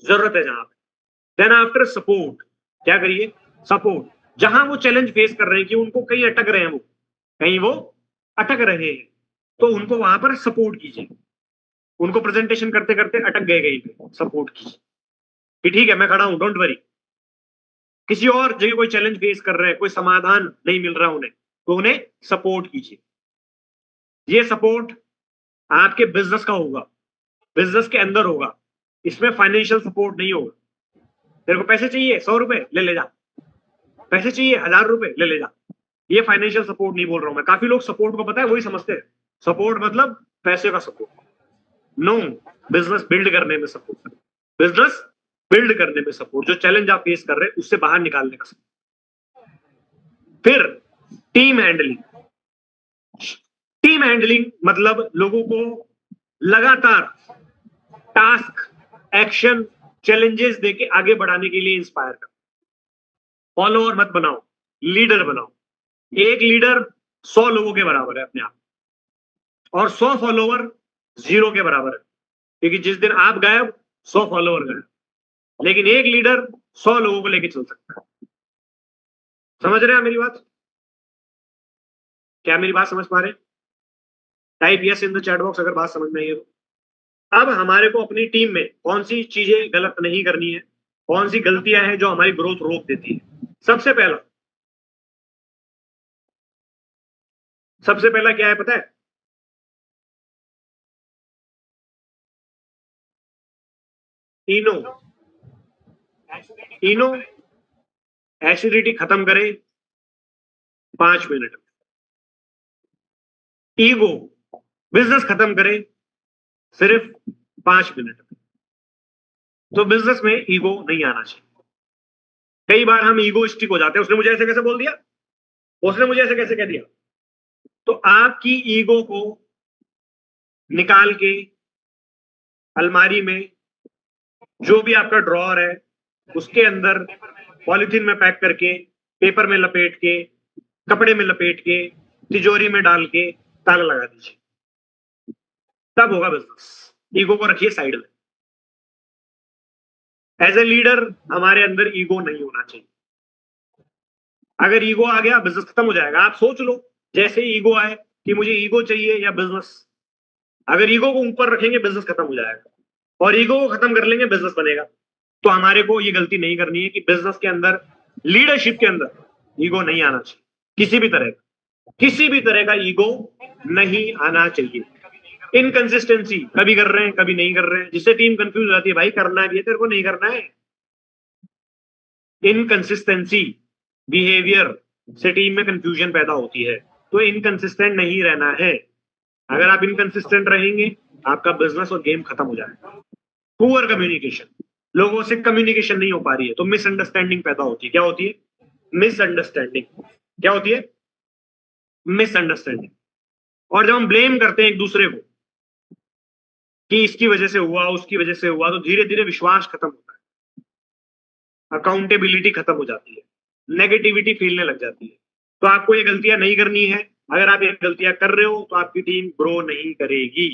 जरूरत है जहां पे। देन आफ्टर सपोर्ट, क्या करिए? सपोर्ट। जहां वो चैलेंज फेस कर रहे हैं कि उनको कहीं अटक रहे हैं, वो कहीं वो अटक रहे हैं, तो उनको वहां पर सपोर्ट कीजिए। उनको प्रेजेंटेशन करते करते अटक गए कहीं पे, सपोर्ट कीजिए कि ठीक है मैं खड़ा हूं, डोंट वरी। किसी और जगह कोई चैलेंज फेस कर रहे हैं, कोई समाधान नहीं मिल रहा उन्हें, तो उन्हें सपोर्ट कीजिए। ये सपोर्ट आपके बिजनेस का होगा, बिजनेस के अंदर होगा, इसमें फाइनेंशियल सपोर्ट नहीं होगा। तेरे को पैसे चाहिए 100 रुपए, ले जा। पैसे चाहिए 1000 रुपए, ले जा। ये फाइनेंशियल सपोर्ट नहीं बोल रहा हूं मैं। काफी लोग सपोर्ट को पता है वही समझते हैं, सपोर्ट मतलब पैसे का सपोर्ट। नो, बिजनेस बिल्ड करने में सपोर्ट। बिजनेस बिल्ड करने में सपोर्ट, जो चैलेंज आप फेस कर रहे हैं उससे बाहर निकालने का सपोर्ट। फिर टीम हैंडलिंग। टीम हैंडलिंग मतलब लोगों को लगातार टास्क, एक्शन, चैलेंजेस देके आगे बढ़ाने के लिए इंस्पायर कर। फॉलोअर मत बनाओ, लीडर बनाओ। एक लीडर 100 लोगों के बराबर है अपने आप, और 100 फॉलोअर 0 के बराबर है, क्योंकि जिस दिन आप गायब 100 फॉलोअर गायब, लेकिन एक लीडर 100 लोगों को लेके चल सकता है। समझ रहे हैं मेरी बात? क्या मेरी बात समझ पा रहे हैं? Type yes in the chat box अगर बात समझ में आई है तो। अब हमारे को अपनी टीम में कौन सी चीजें गलत नहीं करनी है, कौन सी गलतियां हैं जो हमारी ग्रोथ रोक देती है। सबसे पहला क्या है पता है? इनो एसिडिटी खत्म करे 5 मिनट में। ईगो बिजनेस खत्म करे सिर्फ 5 मिनट में। तो बिजनेस में ईगो नहीं आना चाहिए। कई बार हम ईगोइस्टिक हो जाते हैं, उसने मुझे ऐसे कैसे बोल दिया, उसने मुझे ऐसे कैसे कह दिया। तो आपकी ईगो को निकाल के अलमारी में, जो भी आपका ड्रॉअर है उसके अंदर पॉलिथीन में पैक करके, पेपर में लपेट के, कपड़े में लपेट के, तिजोरी में डाल के ताला लगा दीजिए, तब होगा बिजनेस। ईगो को रखिए साइड में। एज ए लीडर हमारे अंदर ईगो नहीं होना चाहिए। अगर ईगो आ गया बिजनेस खत्म हो जाएगा। आप सोच लो, जैसे ईगो आए कि मुझे ईगो चाहिए या बिजनेस, अगर ईगो को ऊपर रखेंगे बिजनेस खत्म हो जाएगा, और ईगो को खत्म कर लेंगे बिजनेस बनेगा। तो हमारे को ये गलती नहीं करनी है कि बिजनेस के अंदर, लीडरशिप के अंदर ईगो नहीं आना चाहिए। किसी भी तरह का ईगो नहीं आना चाहिए। इनकंसिस्टेंसी, कभी कर रहे हैं कभी नहीं कर रहे हैं, जिससे टीम कंफ्यूज हो जाती है, भाई करना भी है तेरे को नहीं करना है। इनकंसिस्टेंसी बिहेवियर से टीम में कंफ्यूजन पैदा होती है, तो इनकंसिस्टेंट नहीं रहना है। अगर आप इनकंसिस्टेंट रहेंगे आपका बिजनेस और गेम खत्म हो जाएगा। पुअर कम्युनिकेशन, लोगों से कम्युनिकेशन नहीं हो पा रही है तो मिसअंडरस्टैंडिंग पैदा होती है। क्या होती है? मिसअंडरस्टैंडिंग। क्या होती है? मिसअंडरस्टैंडिंग। और जब हम ब्लेम करते हैं एक दूसरे को कि इसकी वजह से हुआ, उसकी वजह से हुआ, तो धीरे धीरे विश्वास खत्म होता है, अकाउंटेबिलिटी खत्म हो जाती है, नेगेटिविटी फैलने लग जाती है। तो आपको ये गलतियां नहीं करनी है। अगर आप ये गलतियां कर रहे हो तो आपकी टीम ग्रो नहीं करेगी।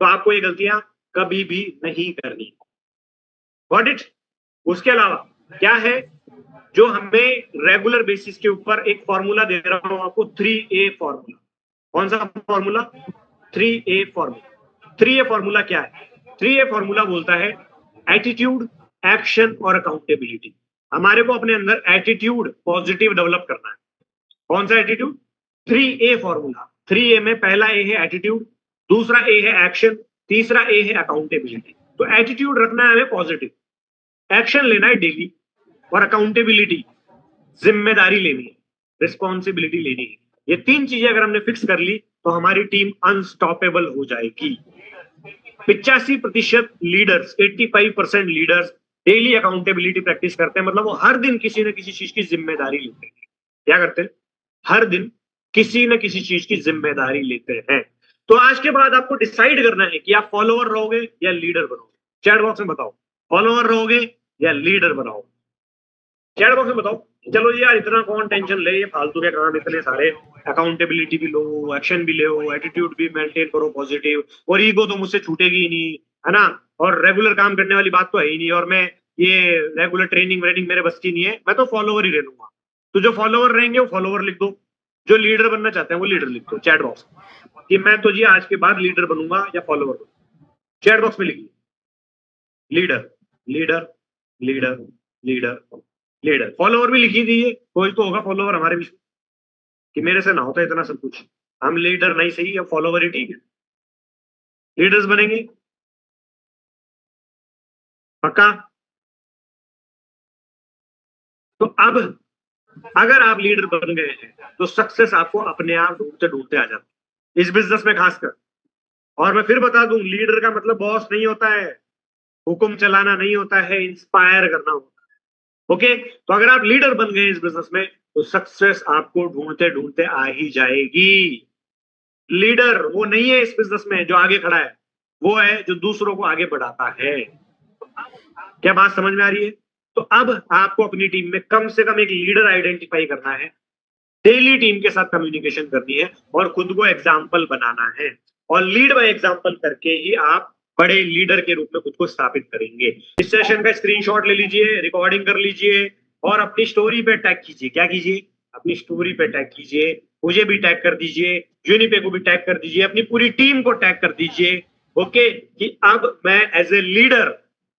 तो आपको ये गलतियां कभी भी नहीं करनी। Got it? उसके अलावा क्या है जो हमें रेगुलर बेसिस के ऊपर एक फॉर्मूला दे रहा हूं आपको, 3A फॉर्मूला। कौन सा formula? 3A formula. 3A formula क्या है? 3A फॉर्मूला बोलता है एटीट्यूड, एक्शन और अकाउंटेबिलिटी। हमारे को अपने अंदर एटीट्यूड पॉजिटिव डेवलप करना है। कौन सा एटीट्यूड? 3A formula. 3A में पहला ए है एटीट्यूड, दूसरा ए है एक्शन, तीसरा ए है अकाउंटेबिलिटी। तो एटीट्यूड रखना है हमें पॉजिटिव, एक्शन लेना है डेली, और अकाउंटेबिलिटी जिम्मेदारी लेनी है, रिस्पॉन्सिबिलिटी लेनी है। ये 3 चीजें अगर हमने फिक्स कर ली तो हमारी टीम अनस्टॉपेबल हो जाएगी। 85% leaders, 85% leaders daily accountability practice करते हैं। मतलब वो हर दिन किसी न किसी चीज की जिम्मेदारी लेते हैं। क्या करते हैं? हर दिन किसी न किसी चीज की जिम्मेदारी लेते हैं। तो आज के बाद आपको डिसाइड करना है कि आप फॉलोअर रहोगे या लीडर बनोगे। चैट बॉक्स में बताओ, फॉलोअर रहोगे या लीडर बनाओगे। चैट बॉक्स में बताओ। चलो यार इतना कौन टेंशन ले, ये फालतू के काम इतने सारे, अकाउंटेबिलिटी भी लो, एक्शन भी लो, एटीट्यूड भी मेंटेन करो पॉजिटिव, और ईगो तो मुझसे छूटेगी ही नहीं, है ना, और रेगुलर काम करने वाली बात तो है ही नहीं, और मैं ये रेगुलर ट्रेनिंग व्रेनिंग मेरे बस की नहीं है, मैं तो फॉलोवर ही रह लूंगा। तो जो फॉलोवर रहेंगे वो फॉलोवर लिख दो, जो लीडर बनना चाहते हैं वो लीडर लिख दो चैट बॉक्स कि मैं तो जी आज के बाद लीडर बनूंगा या फॉलोवर। चैट बॉक्स में लिखिए leader, leader, leader, leader, leader. Follower भी लिखी दीजिए, कोई तो होगा फॉलोवर हमारे बीच में, कि मेरे से ना होता इतना सब कुछ। हम लीडर नहीं सही, अब फॉलोवर ही ठीक है। लीडर्स बनेंगे पक्का। तो अब अगर आप लीडर बन गए हैं तो सक्सेस आपको अपने आप ढूंढते ढूंढते आ जाती है, इस बिजनेस में खासकर। और मैं फिर बता दूं, लीडर का मतलब बॉस नहीं होता है। हुक्म चलाना नहीं होता है, इंस्पायर करना होता है। ओके, तो अगर आप लीडर बन गए इस बिजनेस में तो सक्सेस आपको ढूंढते ढूंढते आ ही जाएगी। लीडर वो नहीं है इस बिजनेस में जो आगे खड़ा है, वो है जो दूसरों को आगे बढ़ाता है। क्या बात समझ में आ रही है? तो अब आपको अपनी टीम में कम से कम एक लीडर आइडेंटिफाई करना है, डेली टीम के साथ कम्युनिकेशन करनी है और खुद को एग्जाम्पल बनाना है, और लीड बाय एग्जाम्पल करके ही आप बड़े लीडर के रूप में खुद को स्थापित करेंगे। इस सेशन का स्क्रीनशॉट ले लीजिए, रिकॉर्डिंग कर लीजिए और अपनी स्टोरी पे टैग कीजिए। क्या कीजिए? अपनी स्टोरी पे टैग कीजिए, मुझे भी टैग कर दीजिए, यूनिपे को भी टैग कर दीजिए, अपनी पूरी टीम को टैग कर दीजिए। ओके, कि अब मैं एज ए लीडर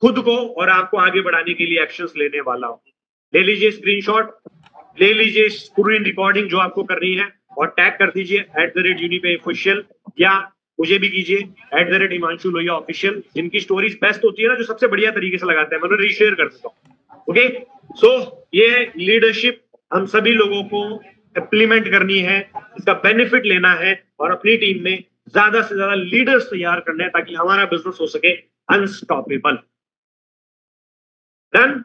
खुद को और आपको आगे बढ़ाने के लिए एक्शंस लेने वाला हूं। ले लीजिए स्क्रीनशॉट, ले लीजिए पूरी रिकॉर्डिंग जो आपको करनी है और टैग कर दीजिए @unipe official, या मुझे भी कीजिए @हिमांशु लोहिया ऑफिशियल। जिनकी स्टोरीज बेस्ट होती है ना, जो सबसे बढ़िया तरीके से लगाते हैं, मैं उन्हें रीशेयर कर देता हूँ। ओके, सो ये लीडरशिप हम सभी लोगों को इम्प्लीमेंट करनी है, इसका बेनिफिट लेना है और अपनी टीम में ज्यादा से ज्यादा लीडर्स तैयार करने हैं ताकि हमारा बिजनेस हो सके अनस्टॉपेबल। डन।